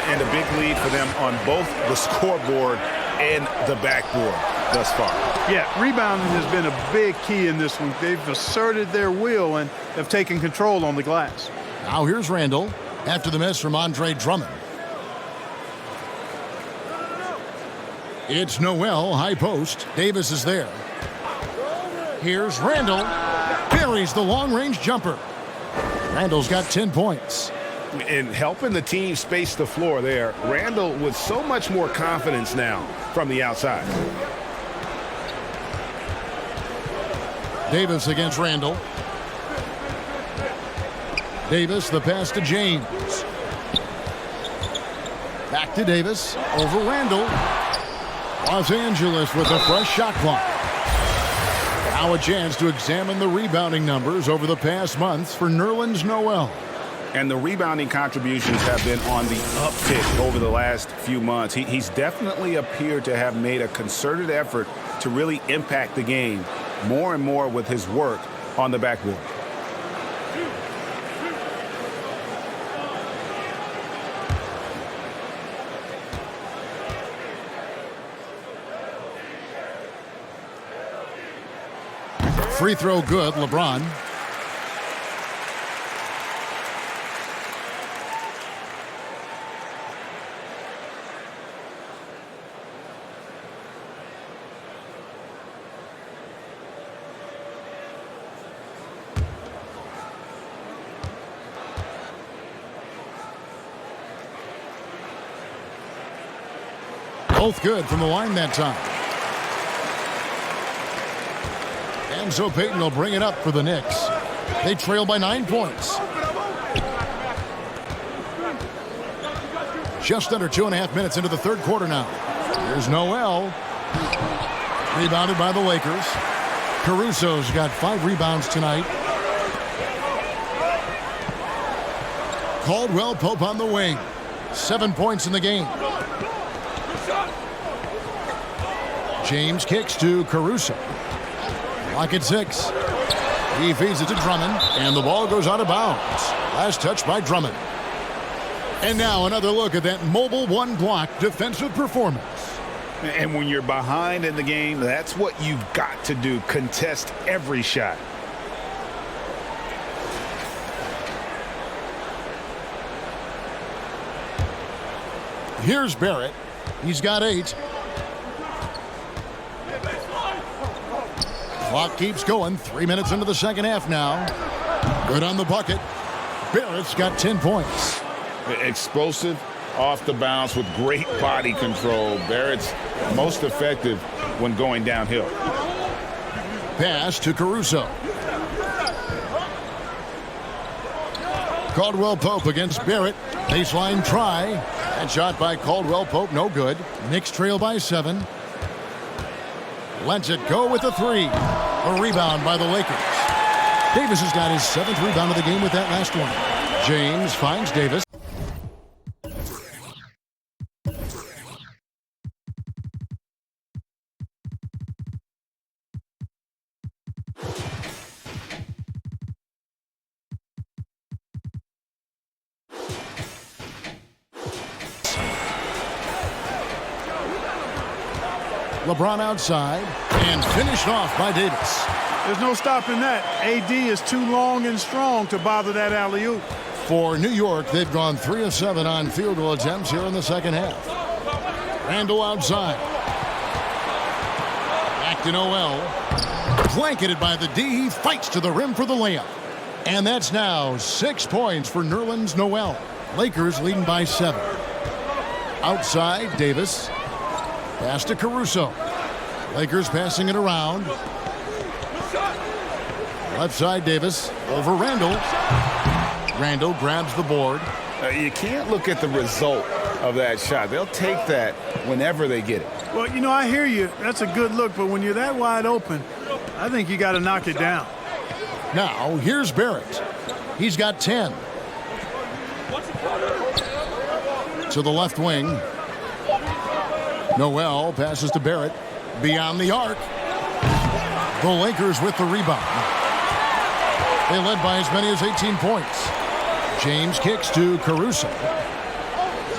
S4: And a big lead for them on both the scoreboard and the backboard thus far.
S3: Yeah, rebounding has been a big key in this one. They've asserted their will and have taken control on the glass.
S1: Now here's Randall after the miss from Andre Drummond. It's Noel, high post. Davis is there. Here's Randall. Buries the long-range jumper. Randall's got 10 points.
S4: And helping the team space the floor there, Randall with so much more confidence now from the outside.
S1: Davis against Randall. Davis, the pass to James. Back to Davis. Over Randall. Los Angeles with a fresh shot clock. Now a chance to examine the rebounding numbers over the past months for Nerlens Noel.
S2: And the rebounding contributions have been on the uptick over the last few months. He's definitely appeared to have made a concerted effort to really impact the game more and more with his work on the backboard.
S1: Free throw good, LeBron. Both good from the line that time. And so Payton will bring it up for the Knicks. They trail by 9 points. Just under 2.5 minutes into the third quarter now. Here's Noel. Rebounded by the Lakers. Caruso's got 5 rebounds tonight. Caldwell Pope on the wing. 7 points in the game. James kicks to Caruso. Lock at 6. He feeds it to Drummond, and the ball goes out of bounds. Last touch by Drummond. And now another look at that mobile one-block defensive performance.
S2: And when you're behind in the game, that's what you've got to do. Contest every shot.
S1: Here's Barrett. He's got 8. Clock keeps going. 3 minutes into the second half now. Good on the bucket. Barrett's got 10 points.
S2: Explosive off the bounce with great body control. Barrett's most effective when going downhill.
S1: Pass to Caruso. Caldwell Pope against Barrett. Baseline try. That shot by Caldwell Pope, no good. Knicks trail by 7. Lets it go with the 3. A rebound by the Lakers. Davis has got his 7th rebound of the game with that last one. James finds Davis. LeBron outside and finished off by Davis.
S3: There's no stopping that. AD is too long and strong to bother that alley-oop.
S1: For New York, they've gone 3 of 7 on field goal attempts here in the second half. Randall outside. Back to Noel. Blanketed by the D. He fights to the rim for the layup. And that's now 6 points for Nerlens Noel. Lakers leading by 7. Outside, Davis. Pass to Caruso. Lakers passing it around. Left side, Davis. Over Randall. Randall grabs the board.
S2: You can't look at the result of that shot. They'll take that whenever they get it.
S3: Well, you know, I hear you. That's a good look, but when you're that wide open, I think you got to knock it down.
S1: Now, here's Barrett. He's got 10. To the left wing. Noel passes to Barrett. Beyond the arc. The Lakers with the rebound. They led by as many as 18 points. James kicks to Caruso.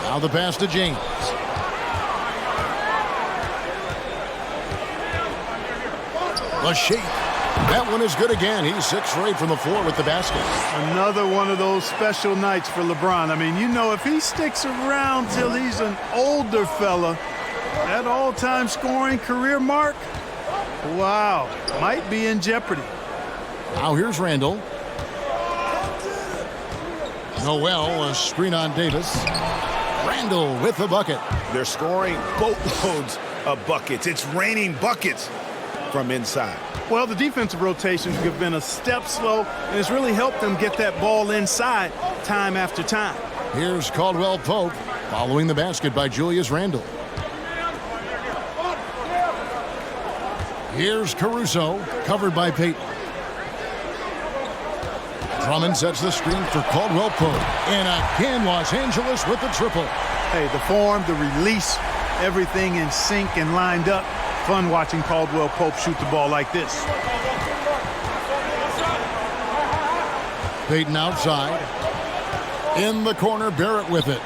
S1: Now the pass to James. The shape. That one is good again. He's 6 for 8 from the floor with the basket.
S3: Another one of those special nights for LeBron. I mean, you know, if he sticks around till he's an older fella, that all-time scoring career mark, wow, might be in jeopardy.
S1: Now here's Randall. Noel, a screen on Davis. Randall with the bucket.
S2: They're scoring boatloads of buckets. It's raining buckets from inside.
S3: Well, the defensive rotations have been a step slow, and it's really helped them get that ball inside time after time.
S1: Here's Caldwell Pope following the basket by Julius Randle. Here's Caruso, covered by Payton. Drummond sets the screen for Caldwell Pope. And again, Los Angeles with the triple.
S3: Hey, the form, the release, everything in sync and lined up. Fun watching Caldwell Pope shoot the ball like this.
S1: Payton outside. In the corner, Barrett with it.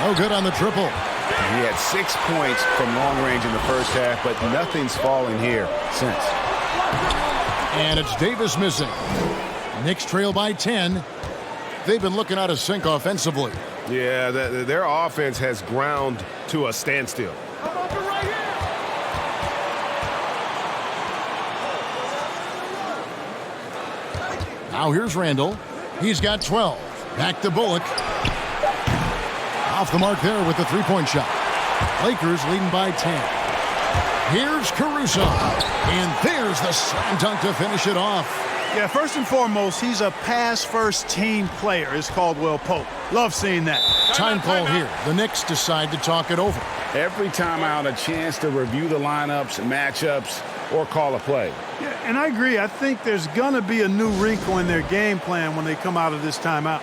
S1: No good on the triple.
S2: He had 6 points from long range in the first half, but nothing's falling here since.
S1: And it's Davis missing. Knicks trail by 10. They've been looking out of sync offensively.
S4: Yeah, their offense has ground to a standstill.
S1: Now here's Randall. He's got 12. Back to Bullock. Off the mark there with the three-point shot. Lakers leading by 10. Here's Caruso. And there's the slam dunk to finish it off.
S3: Yeah, first and foremost, he's a pass-first team player, is Caldwell Pope. Love seeing that.
S1: Time call here. The Knicks decide to talk it over.
S2: Every time out, a chance to review the lineups, matchups, or call a play.
S3: Yeah, and I agree. I think there's going to be a new wrinkle in their game plan when they come out of this timeout.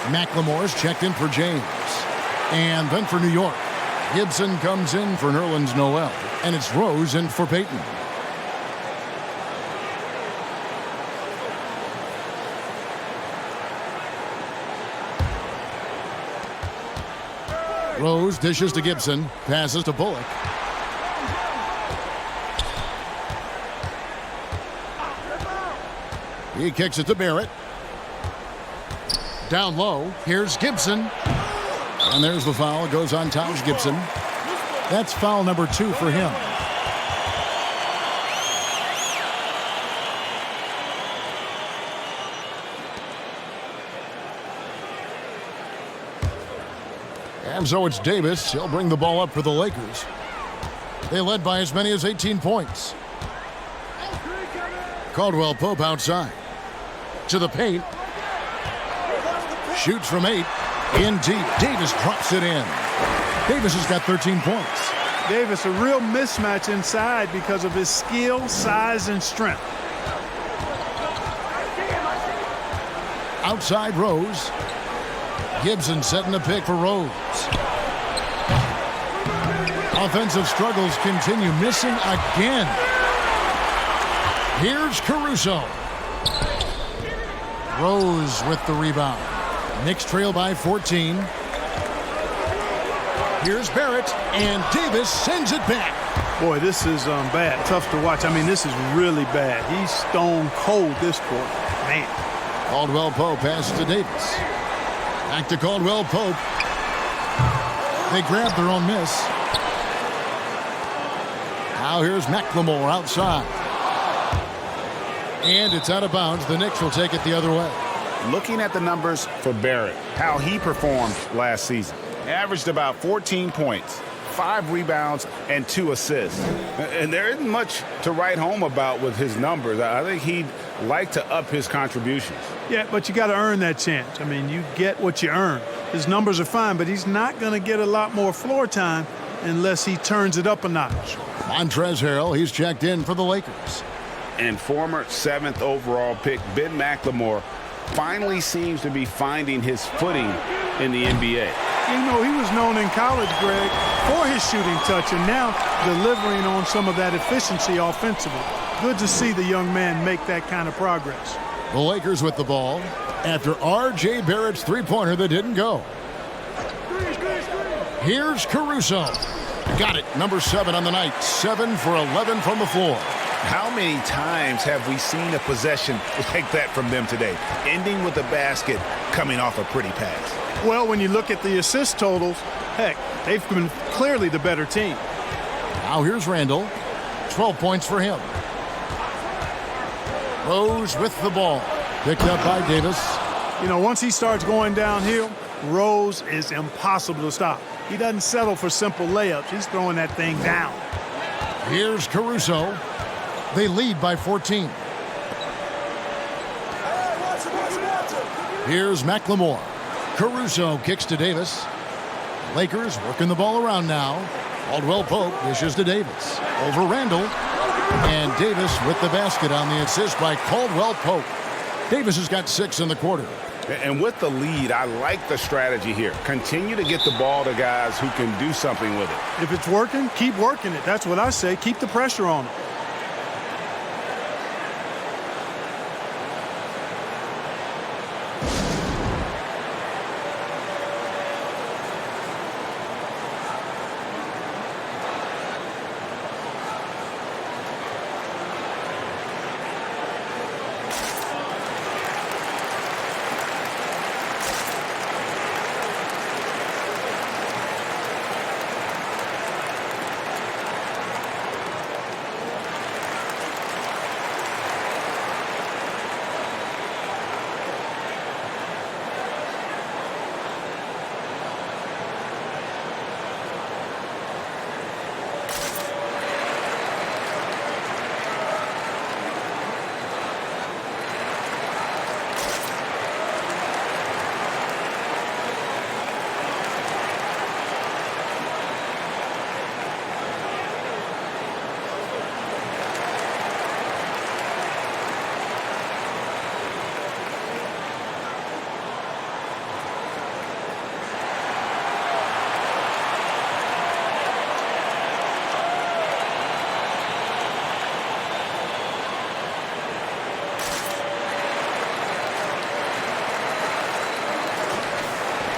S1: McLemore's checked in for James. And then for New York, Gibson comes in for Nerlens Noel. And it's Rose in for Payton. Rose dishes to Gibson, passes to Bullock. He kicks it to Barrett. Down low, here's Gibson. And there's the foul. It goes on Taj Gibson. That's foul number 2 for him. And so it's Davis. He'll bring the ball up for the Lakers. They led by as many as 18 points. Caldwell Pope outside. To the paint. Shoots from 8. In deep. Davis drops it in. Davis has got 13 points.
S3: Davis, a real mismatch inside because of his skill, size, and strength.
S1: Outside Rose. Gibson setting the pick for Rose. Offensive struggles continue. Missing again. Here's Caruso. Rose with the rebound. Knicks trail by 14. Here's Barrett, and Davis sends it back.
S3: Boy, this is bad. Tough to watch. I mean, this is really bad. He's stone cold this quarter. Man.
S1: Caldwell Pope passes to Davis. Back to Caldwell Pope. They grab their own miss. Now here's McLemore outside. And it's out of bounds. The Knicks will take it the other way.
S2: Looking at the numbers for Barrett, how he performed last season. Averaged about 14 points, 5 rebounds, and 2 assists. And there isn't much to write home about with his numbers. I think he'd like to up his contributions.
S3: Yeah, but you got to earn that chance. I mean, you get what you earn. His numbers are fine, but he's not going to get a lot more floor time unless he turns it up a notch.
S1: Montrezl Harrell, he's checked in for the Lakers.
S2: And former 7th overall pick Ben McLemore finally seems to be finding his footing in the NBA.
S3: You know, he was known in college, Greg, for his shooting touch, and now delivering on some of that efficiency offensively. Good to see the young man make that kind of progress.
S1: The Lakers with the ball after R.J. Barrett's three-pointer that didn't go. Here's Caruso. Got it. Number 7 on the night. 7 for 11 from the floor.
S2: How many times have we seen a possession like that from them today, ending with a basket coming off a pretty pass?
S3: Well, when you look at the assist totals, heck, they've been clearly the better team.
S1: Now here's Randall. 12 points for him. Rose with the ball. Picked up by Davis.
S3: You know, once he starts going downhill, Rose is impossible to stop. He doesn't settle for simple layups. He's throwing that thing down.
S1: Here's Caruso. They lead by 14. Here's McLemore. Caruso kicks to Davis. Lakers working the ball around now. Caldwell Pope dishes to Davis. Over Randall. And Davis with the basket on the assist by Caldwell Pope. Davis has got 6 in the quarter.
S2: And with the lead, I like the strategy here. Continue to get the ball to guys who can do something with it.
S3: If it's working, keep working it. That's what I say. Keep the pressure on him.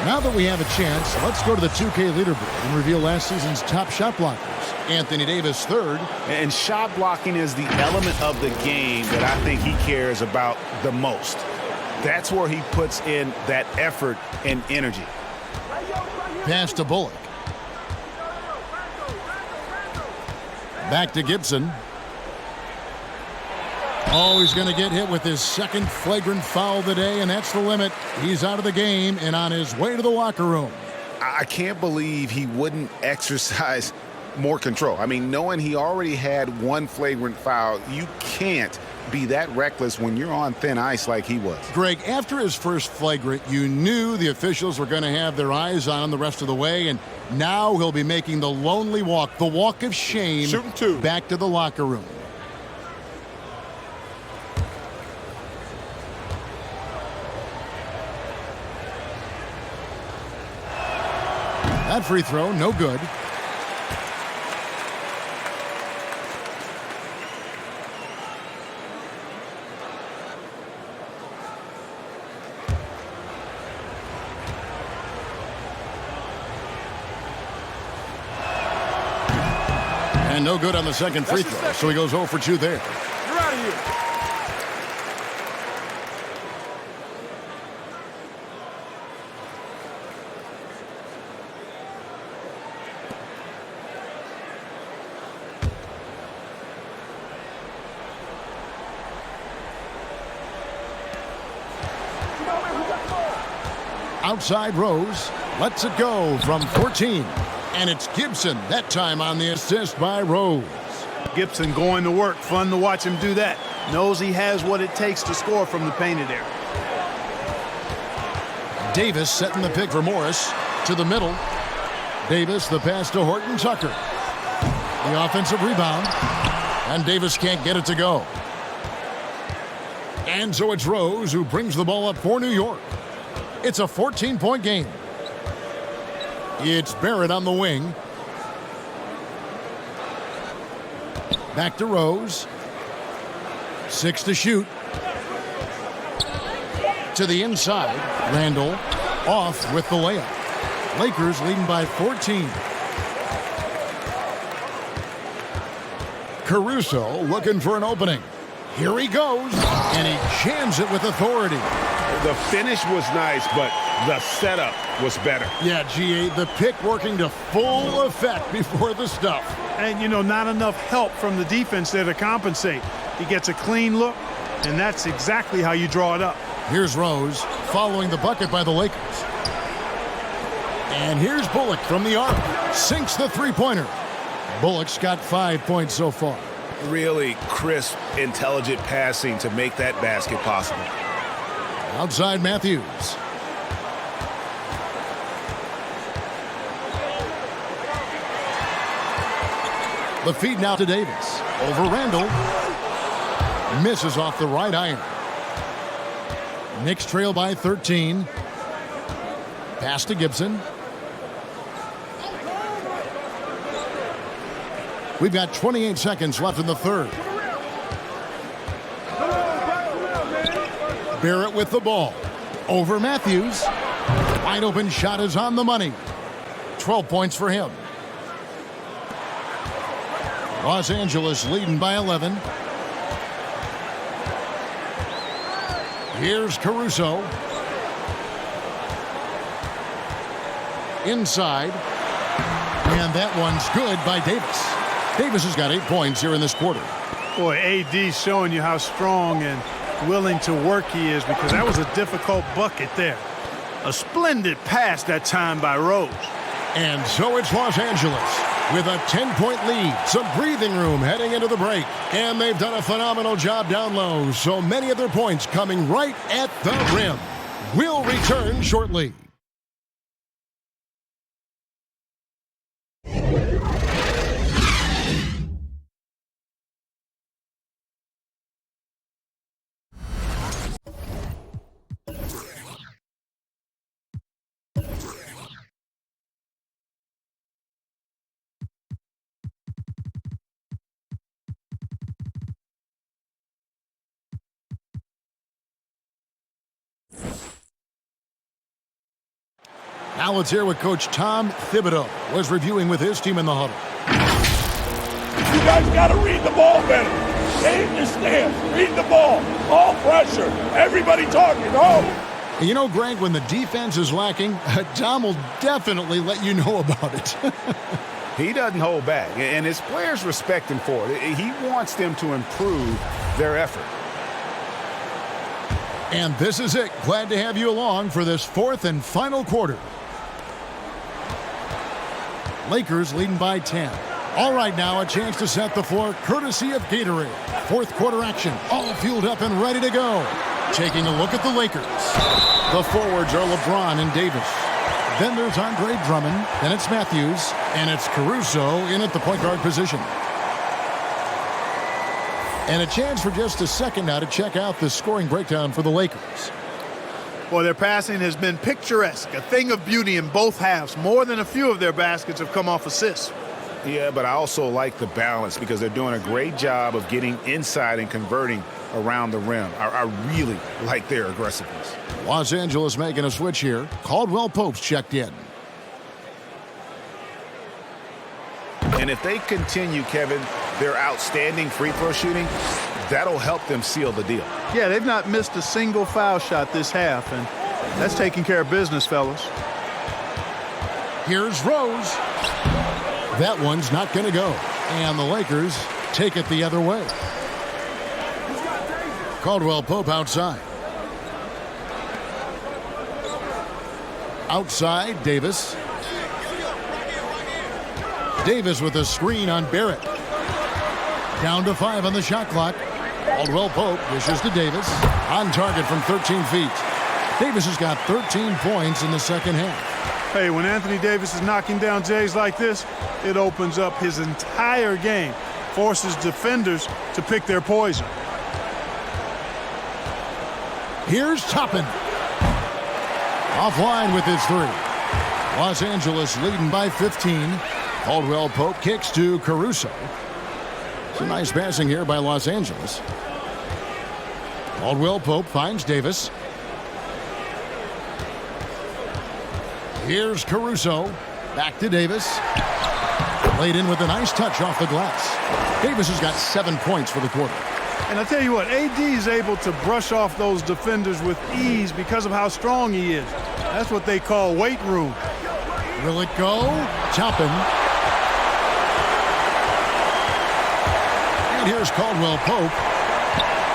S1: Now that we have a chance, let's go to the 2K leaderboard and reveal last season's top shot blockers. Anthony Davis, 3rd.
S2: And shot blocking is the element of the game that I think he cares about the most. That's where he puts in that effort and energy.
S1: Pass to Bullock. Back to Gibson. Oh, he's going to get hit with his 2nd flagrant foul of the day, and that's the limit. He's out of the game and on his way to the locker room.
S2: I I can't believe he wouldn't exercise more control. I mean, knowing he already had one flagrant foul, you can't be that reckless when you're on thin ice like he was.
S1: Greg, after his first flagrant, you knew the officials were going to have their eyes on him the rest of the way, and now he'll be making the lonely walk, the walk of shame, back to the locker room. That free throw, no good. And no good on the second free throw, so he goes 0 for 2 there.
S5: You're out of here.
S1: Outside Rose lets it go from 14. And it's Gibson, that time on the assist by Rose.
S3: Gibson going to work. Fun to watch him do that. Knows he has what it takes to score from the painted area.
S1: Davis setting the pick for Morris to the middle. Davis, the pass to Horton Tucker. The offensive rebound. And Davis can't get it to go. And so it's Rose who brings the ball up for New York. It's a 14-point game. It's Barrett on the wing. Back to Rose. 6 to shoot. To the inside. Randall off with the layup. Lakers leading by 14. Caruso looking for an opening. Here he goes. And he jams it with authority.
S2: The finish was nice, but the setup was better.
S1: Yeah, GA, the pick working to full effect before the stuff.
S3: And, you know, not enough help from the defense there to compensate. He gets a clean look, and that's exactly how you draw it up.
S1: Here's Rose following the bucket by the Lakers. And here's Bullock from the arc. Sinks the three-pointer. Bullock's got 5 points so far.
S2: Really crisp, intelligent passing to make that basket possible.
S1: Outside Matthews. The feed now to Davis. Over Randall. Misses off the right iron. Knicks trail by 13. Pass to Gibson. We've got 28 seconds left in the third. Barrett with the ball. Over Matthews. Wide open shot is on the money. 12 points for him. Los Angeles leading by 11. Here's Caruso. Inside. And that one's good by Davis. Davis has got 8 points here in this quarter.
S3: Boy, AD's showing you how strong and willing to work he is, because that was a difficult bucket there. A splendid pass that time by Rose.
S1: And so it's Los Angeles with a 10-point lead. Some breathing room heading into the break. And they've done a phenomenal job down low. So many of their points coming right at the rim. We'll return shortly. Now let's hear what Coach Tom Thibodeau was reviewing with his team in the huddle.
S12: You guys got to read the ball better. Stay in your stance. Read the ball. All pressure. Everybody talking. Oh.
S1: You know, Greg, when the defense is lacking, Tom will definitely let you know about it.
S2: He doesn't hold back, and his players respect him for it. He wants them to improve their effort.
S1: And this is it. Glad to have you along for this fourth and final quarter. Lakers leading by 10. All right, now a chance to set the floor courtesy of Gatorade. Fourth quarter action, all fueled up and ready to go. Taking a look at the Lakers. The forwards are LeBron and Davis. Then there's Andre Drummond, then it's Matthews, and it's Caruso in at the point guard position. And a chance for just a second now to check out the scoring breakdown for the Lakers.
S3: Well, their passing has been picturesque, a thing of beauty in both halves. More than a few of their baskets have come off assists.
S2: Yeah, but I also like the balance because they're doing a great job of getting inside and converting around the rim. I really like their aggressiveness.
S1: Los Angeles making a switch here. Caldwell Pope's checked in.
S2: And if they continue, Kevin, their outstanding free throw shooting, that'll help them seal the deal.
S3: Yeah, they've not missed a single foul shot this half, and that's taking care of business, fellas.
S1: Here's Rose. That one's not going to go. And the Lakers take it the other way. Caldwell Pope outside. Outside, Davis. Davis with a screen on Barrett. Down to 5 on the shot clock. Caldwell Pope dishes to Davis. On target from 13 feet. Davis has got 13 points in the second half.
S3: Hey, when Anthony Davis is knocking down Jays like this, it opens up his entire game. Forces defenders to pick their poison.
S1: Here's Toppin. Offline with his 3. Los Angeles leading by 15. Caldwell Pope kicks to Caruso. It's a nice passing here by Los Angeles. Caldwell Pope finds Davis. Here's Caruso. Back to Davis. Laid in with a nice touch off the glass. Davis has got 7 points for the quarter.
S3: And I tell you what, AD is able to brush off those defenders with ease because of how strong he is. That's what they call weight room.
S1: Will it go? Toppin. And here's Caldwell Pope.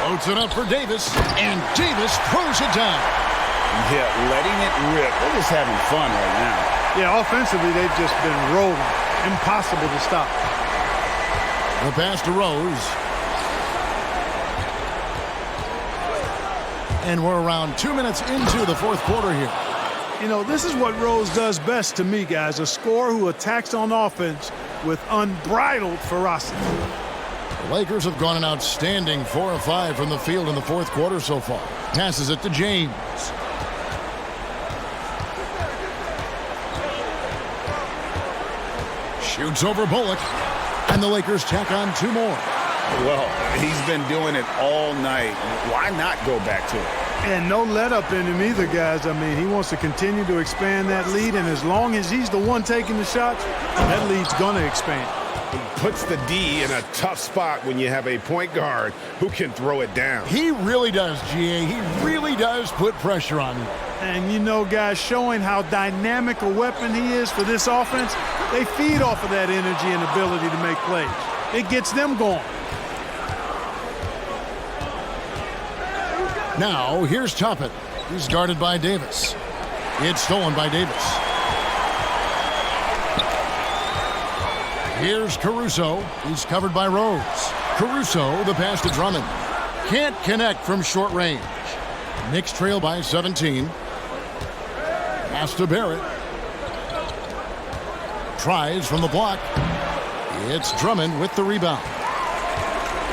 S1: Floats it up for Davis. And Davis throws it down.
S2: Yeah, letting it rip. They're just having fun right now.
S3: Yeah, offensively, they've just been rolling. Impossible to stop.
S1: The pass to Rose. And we're around 2 minutes into the fourth quarter here.
S3: You know, this is what Rose does best to me, guys. A scorer who attacks on offense with unbridled ferocity.
S1: The Lakers have gone an outstanding 4 of 5 from the field in the fourth quarter so far. Passes it to James. Shoots over Bullock. And the Lakers tack on 2 more.
S2: Well, he's been doing it all night. Why not go back to it?
S3: And no let up in him either, guys. I mean, he wants to continue to expand that lead, and as long as he's the one taking the shots, that lead's going to expand.
S2: He puts the D in a tough spot when you have a point guard who can throw it down.
S1: He really does, GA. He really does put pressure on you.
S3: And, you know, guys, showing how dynamic a weapon he is for this offense, they feed off of that energy and ability to make plays. It gets them going.
S1: Now, here's Toppin. He's guarded by Davis. It's stolen by Davis. Here's Caruso. He's covered by Rose. Caruso, the pass to Drummond. Can't connect from short range. Knicks trail by 17. Pass to Barrett. Tries from the block. It's Drummond with the rebound.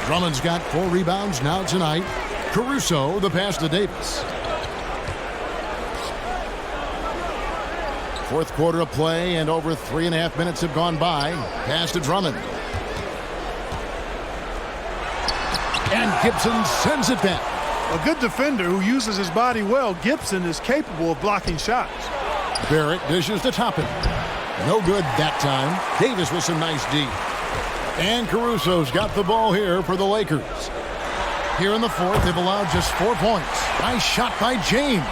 S1: Drummond's got 4 rebounds now tonight. Caruso, the pass to Davis. Fourth quarter of play, and over 3.5 minutes have gone by. Pass to Drummond. And Gibson sends it back.
S3: A good defender who uses his body well. Gibson is capable of blocking shots.
S1: Barrett dishes to Toppin. No good that time. Davis with some nice D. And Caruso's got the ball here for the Lakers. Here in the fourth, they've allowed just 4 points. Nice shot by James.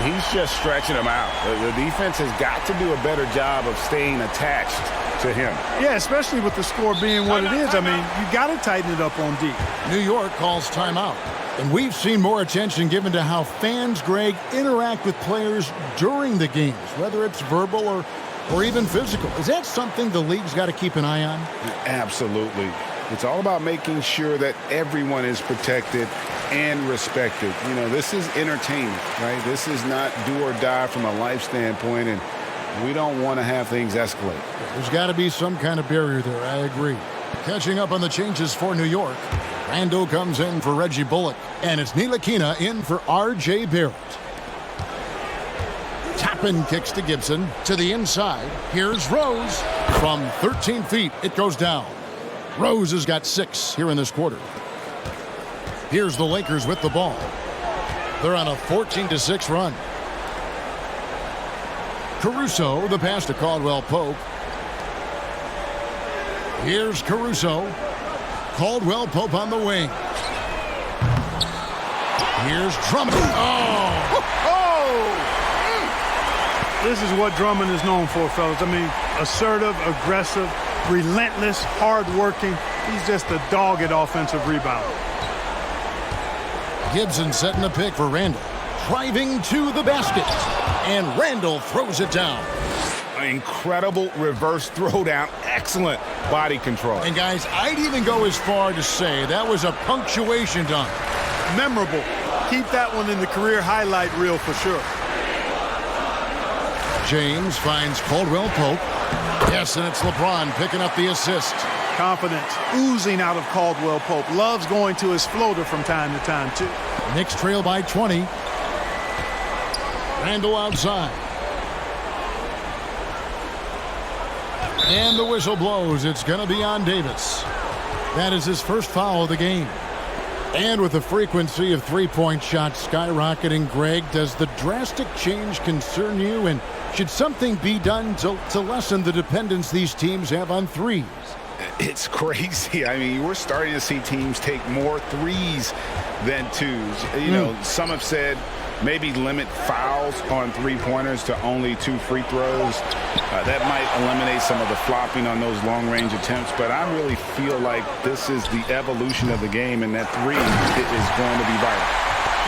S2: He's just stretching them out. The defense has got to do a better job of staying attached to him.
S3: Yeah, especially with the score being what it is. I mean, you got to tighten it up on D.
S1: New York calls timeout. And we've seen more attention given to how fans, Greg, interact with players during the games, whether it's verbal or or even physical. Is that something the league's got to keep an eye on?
S2: Absolutely. It's all about making sure that everyone is protected and respected. You know, this is entertainment, right? This is not do or die from a life standpoint, and we don't want to have things escalate.
S1: There's got to be some kind of barrier there, I agree. Catching up on the changes for New York, Randall comes in for Reggie Bullock, and it's Ntilikina in for R.J. Barrett. Toppin kicks to Gibson to the inside. Here's Rose. From 13 feet, it goes down. Rose has got 6 here in this quarter. Here's the Lakers with the ball. They're on a 14-6 run. Caruso, the pass to Caldwell Pope. Here's Caruso. Caldwell Pope on the wing. Here's Drummond.
S3: This is what Drummond is known for, fellas. I mean, assertive, aggressive, relentless, hard-working. He's just a dogged offensive rebounder.
S1: Gibson setting a pick for Randall. Driving to the basket. And Randall throws it down.
S2: An incredible reverse throwdown. Excellent body control.
S1: And guys, I'd even go as far to say that was a punctuation dunk.
S3: Memorable. Keep that one in the career highlight reel for sure.
S1: James finds Caldwell Pope. Yes, and it's LeBron picking up the assist.
S3: Confidence oozing out of Caldwell Pope. Loves going to his floater from time to time, too.
S1: Knicks trail by 20. Randall outside. And the whistle blows. It's going to be on Davis. That is his first foul of the game. And with the frequency of three-point shots skyrocketing, Greg, does the drastic change concern you? And should something be done to lessen the dependence these teams have on threes?
S2: It's crazy. I mean, we're starting to see teams take more threes than twos. You know, some have said maybe limit fouls on three-pointers to only 2 free throws. That might eliminate some of the flopping on those long-range attempts, but I really feel like this is the evolution of the game, and that three is going to be vital.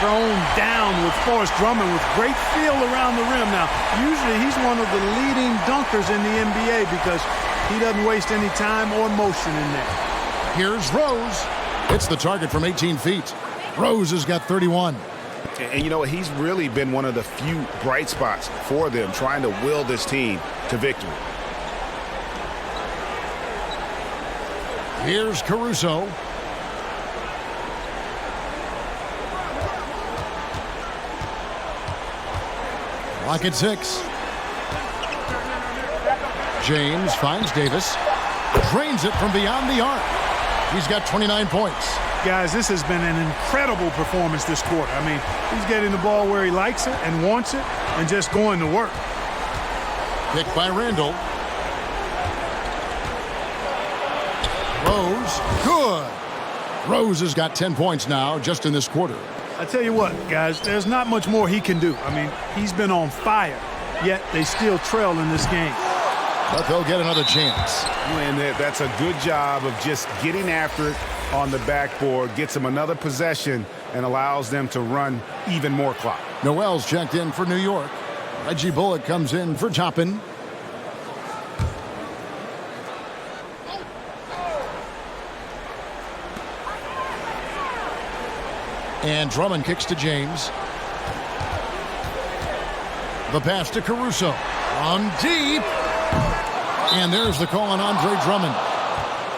S3: Thrown down with Forrest Drummond with great feel around the rim. Now, usually he's one of the leading dunkers in the NBA because he doesn't waste any time or motion in there.
S1: Here's Rose. It's the target from 18 feet. Rose has got 31.
S2: And you know, he's really been one of the few bright spots for them, trying to will this team to victory.
S1: Here's Caruso. Clock at 6. James finds Davis. Drains it from beyond the arc. He's got 29 points.
S3: Guys, this has been an incredible performance this quarter. I mean, he's getting the ball where he likes it and wants it and just going to work.
S1: Picked by Randall. Rose, good. Rose has got 10 points now just in this quarter.
S3: I tell you what, guys, there's not much more he can do. I mean, he's been on fire, yet they still trail in this game.
S1: But they'll get another chance.
S2: And that's a good job of just getting after it on the backboard, gets them another possession, and allows them to run even more clock.
S1: Noel's checked in for New York. Reggie Bullock comes in for Toppin. And Drummond kicks to James. The pass to Caruso. On deep. And there's the call on Andre Drummond.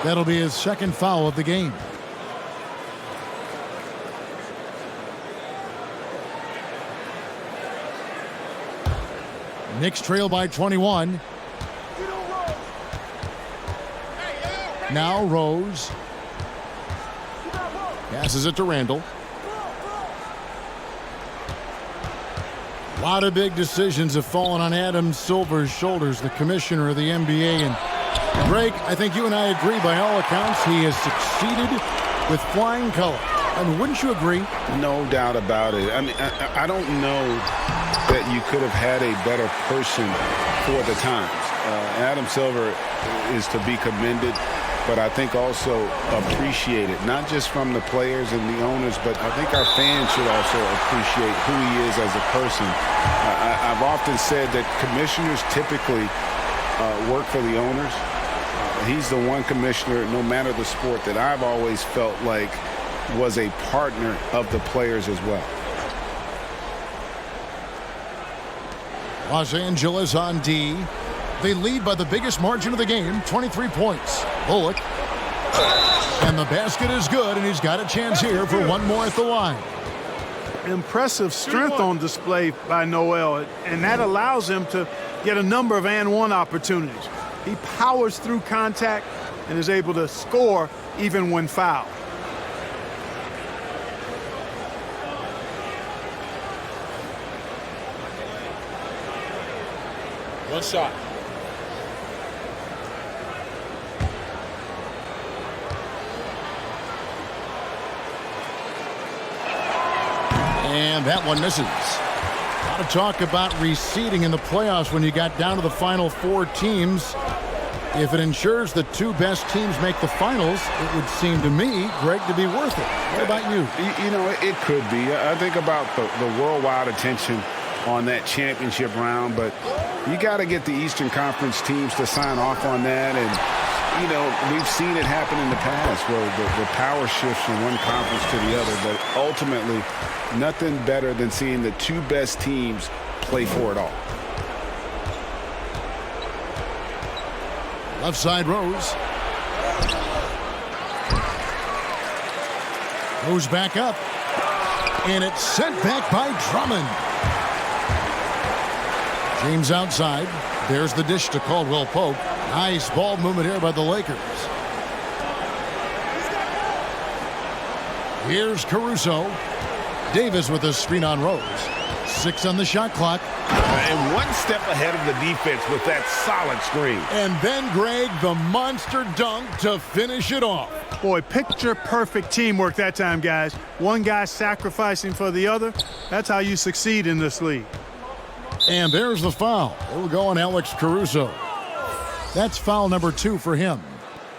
S1: That'll be his second foul of the game. Knicks trail by 21. Now Rose. Passes it to Randall. A lot of big decisions have fallen on Adam Silver's shoulders, the commissioner of the NBA. And Greg, I think you and I agree by all accounts he has succeeded with flying colors. I mean, wouldn't you agree?
S2: No doubt about it. I mean, I don't know that you could have had a better person for the times. Adam Silver is to be commended, but I think also appreciated, not just from the players and the owners, but I think our fans should also appreciate who he is as a person. I've often said that commissioners typically work for the owners. He's the one commissioner, no matter the sport, that I've always felt like was a partner of the players as well.
S1: Los Angeles on D. They lead by the biggest margin of the game, 23 points. Bullock. And the basket is good, and he's got a chance here for one more at the line.
S3: Impressive strength on display by Noel, and that allows him to get a number of and-one opportunities. He powers through contact and is able to score even when fouled.
S5: One shot.
S1: And that one misses. A lot of talk about reseeding in the playoffs when you got down to the final four teams. If it ensures the two best teams make the finals, it would seem to me, Greg, to be worth it. What about you?
S2: You know, it could be. I think about the worldwide attention on that championship round, but you got to get the Eastern Conference teams to sign off on that. And, you know, we've seen it happen in the past where the power shifts from one conference to the other, but ultimately nothing better than seeing the two best teams play for it all.
S1: Left side Rose. Goes back up. And it's sent back by Drummond. James outside. There's the dish to Caldwell Pope. Nice ball movement here by the Lakers. Here's Caruso. Davis with a screen on Rose. 6 on the shot clock.
S2: And one step ahead of the defense with that solid screen.
S1: And then, Greg, the monster dunk to finish it off.
S3: Boy, picture-perfect teamwork that time, guys. One guy sacrificing for the other. That's how you succeed in this league.
S1: And there's the foul. It'll go on Alex Caruso. That's foul number 2 for him.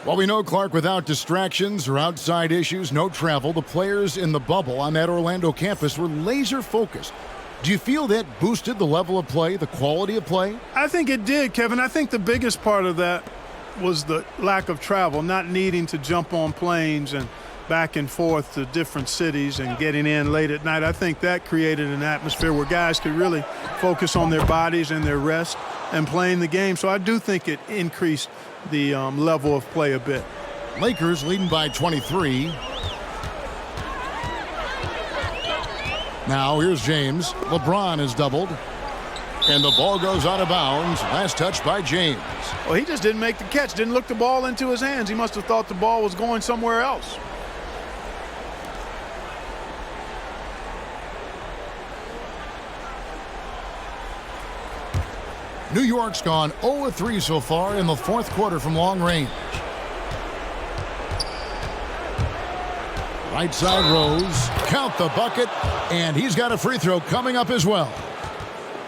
S1: Well, we know, Clark, without distractions or outside issues, no travel, the players in the bubble on that Orlando campus were laser-focused. Do you feel that boosted the level of play, the quality of play?
S3: I think it did, Kevin. I think the biggest part of that was the lack of travel, not needing to jump on planes and back and forth to different cities and getting in late at night. I think that created an atmosphere where guys could really focus on their bodies and their rest and playing the game. So I do think it increased the level of play a bit.
S1: Lakers leading by 23. Now here's James. LeBron is doubled. And the ball goes out of bounds. Last touch by James.
S3: Well, he just didn't make the catch, didn't look the ball into his hands. He must have thought the ball was going somewhere else.
S1: New York's gone 0-3 so far in the fourth quarter from long range. Right side Rose. Count the bucket. And he's got a free throw coming up as well.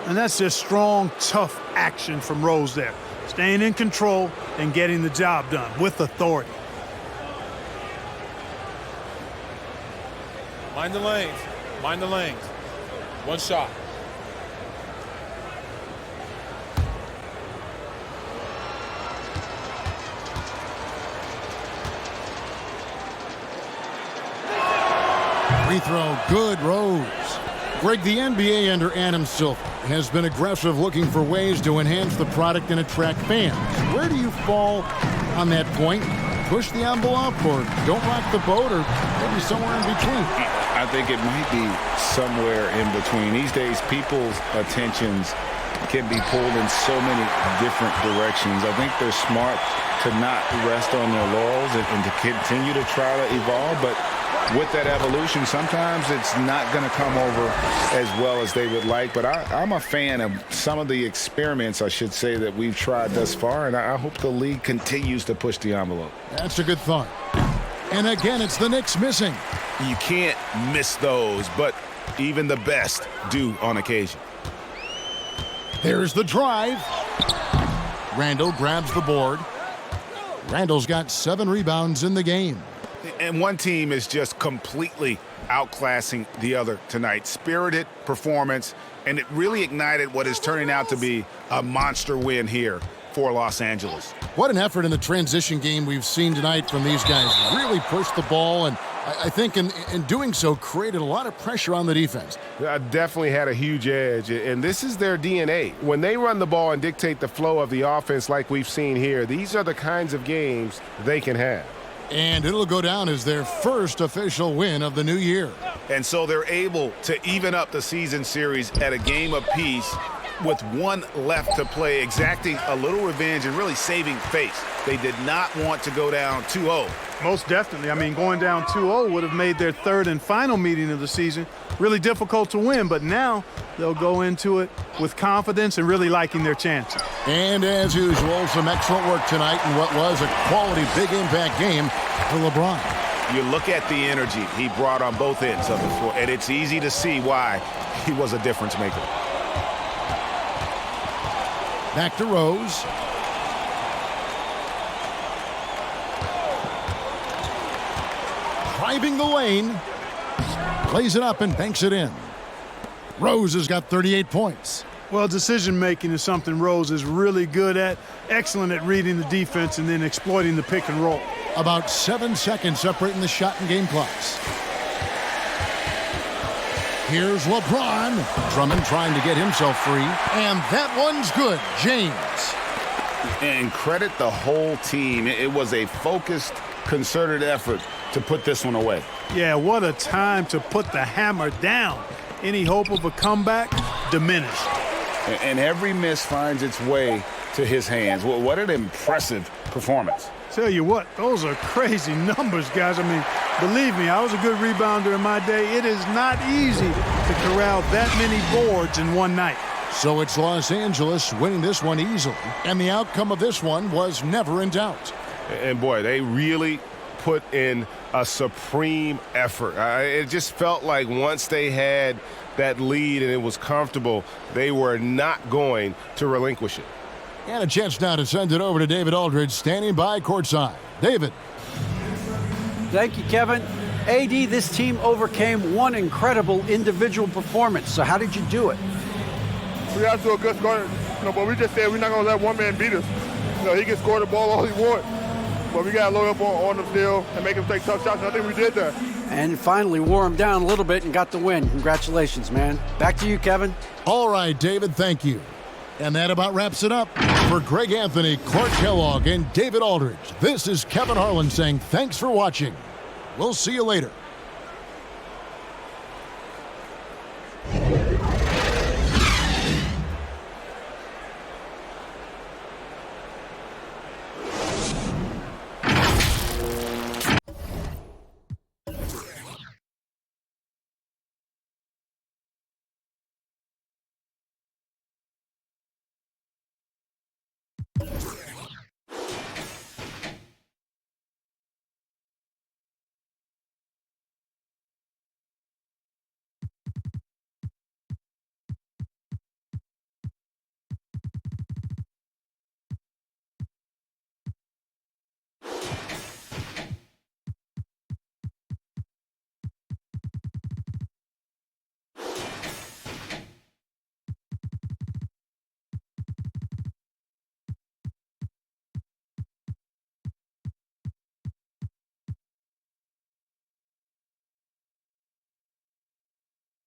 S3: And that's just strong, tough action from Rose there. Staying in control and getting the job done with authority.
S5: Mind the lanes. Mind the lanes. One shot.
S1: Free throw, good, Rose. Greg, the NBA under Adam Silver has been aggressive, looking for ways to enhance the product and attract fans. Where do you fall on that point? Push the envelope or don't rock the boat, or maybe somewhere in between?
S2: I think it might be somewhere in between. These days, people's attentions can be pulled in so many different directions. I think they're smart to not rest on their laurels and to continue to try to evolve, but with that evolution, sometimes it's not going to come over as well as they would like. But I'm a fan of some of the experiments, I should say, that we've tried thus far, and I hope the league continues to push the envelope.
S1: That's a good thought. And again, it's the Knicks missing.
S2: You can't miss those, but even the best do on occasion.
S1: There's the drive. Randall grabs the board. Randall's got 7 rebounds in the game.
S2: And one team is just completely outclassing the other tonight. Spirited performance, and it really ignited what is turning out to be a monster win here for for Los Angeles.
S1: What an effort in the transition game we've seen tonight from these guys. Really pushed the ball, and I think in doing so created a lot of pressure on the defense.
S4: Definitely had a huge edge, and this is their DNA. When they run the ball and dictate the flow of the offense like we've seen here, these are the kinds of games they can have.
S1: And it'll go down as their first official win of the new year.
S2: And so they're able to even up the season series at a game apiece with one left to play, exacting a little revenge and really saving face. They did not want to go down 2-0.
S3: Most definitely. I mean, going down 2-0 would have made their third and final meeting of the season really difficult to win, but now they'll go into it with confidence and really liking their chances.
S1: And as usual, some excellent work tonight in what was a quality big impact game for LeBron.
S2: You look at the energy he brought on both ends of the floor, and it's easy to see why he was a difference maker.
S1: Back to Rose. Driving the lane. Plays it up and banks it in. Rose has got 38 points.
S3: Well, decision-making is something Rose is really good at, excellent at reading the defense and then exploiting the pick and roll.
S1: About 7 seconds separating the shot and game clocks. Here's LeBron. Drummond trying to get himself free. And that one's good. James.
S2: And credit the whole team. It was a focused, concerted effort to put this one away.
S3: Yeah, what a time to put the hammer down. Any hope of a comeback diminished.
S2: And every miss finds its way to his hands. Well, what an impressive performance.
S3: Tell you what, those are crazy numbers, guys. I mean, believe me, I was a good rebounder in my day. It is not easy to corral that many boards in one night.
S1: So it's Los Angeles winning this one easily. And the outcome of this one was never in doubt.
S4: And boy, they really put in a supreme effort. It just felt like once they had that lead and it was comfortable, they were not going to relinquish it.
S1: And a chance now to send it over to David Aldridge, standing by courtside. David.
S6: Thank you, Kevin. AD, this team overcame one incredible individual performance. So how did you do it?
S7: We have to do a good scoring, but we just said we're not going to let one man beat us. He can score the ball all he wants, but we got to load up on the field and make him take tough shots, and I think we did that.
S6: And finally wore him down a little bit and got the win. Congratulations, man. Back to you, Kevin.
S1: All right, David, thank you. And that about wraps it up. For Greg Anthony, Clark Kellogg, and David Aldridge, this is Kevin Harlan saying thanks for watching. We'll see you later.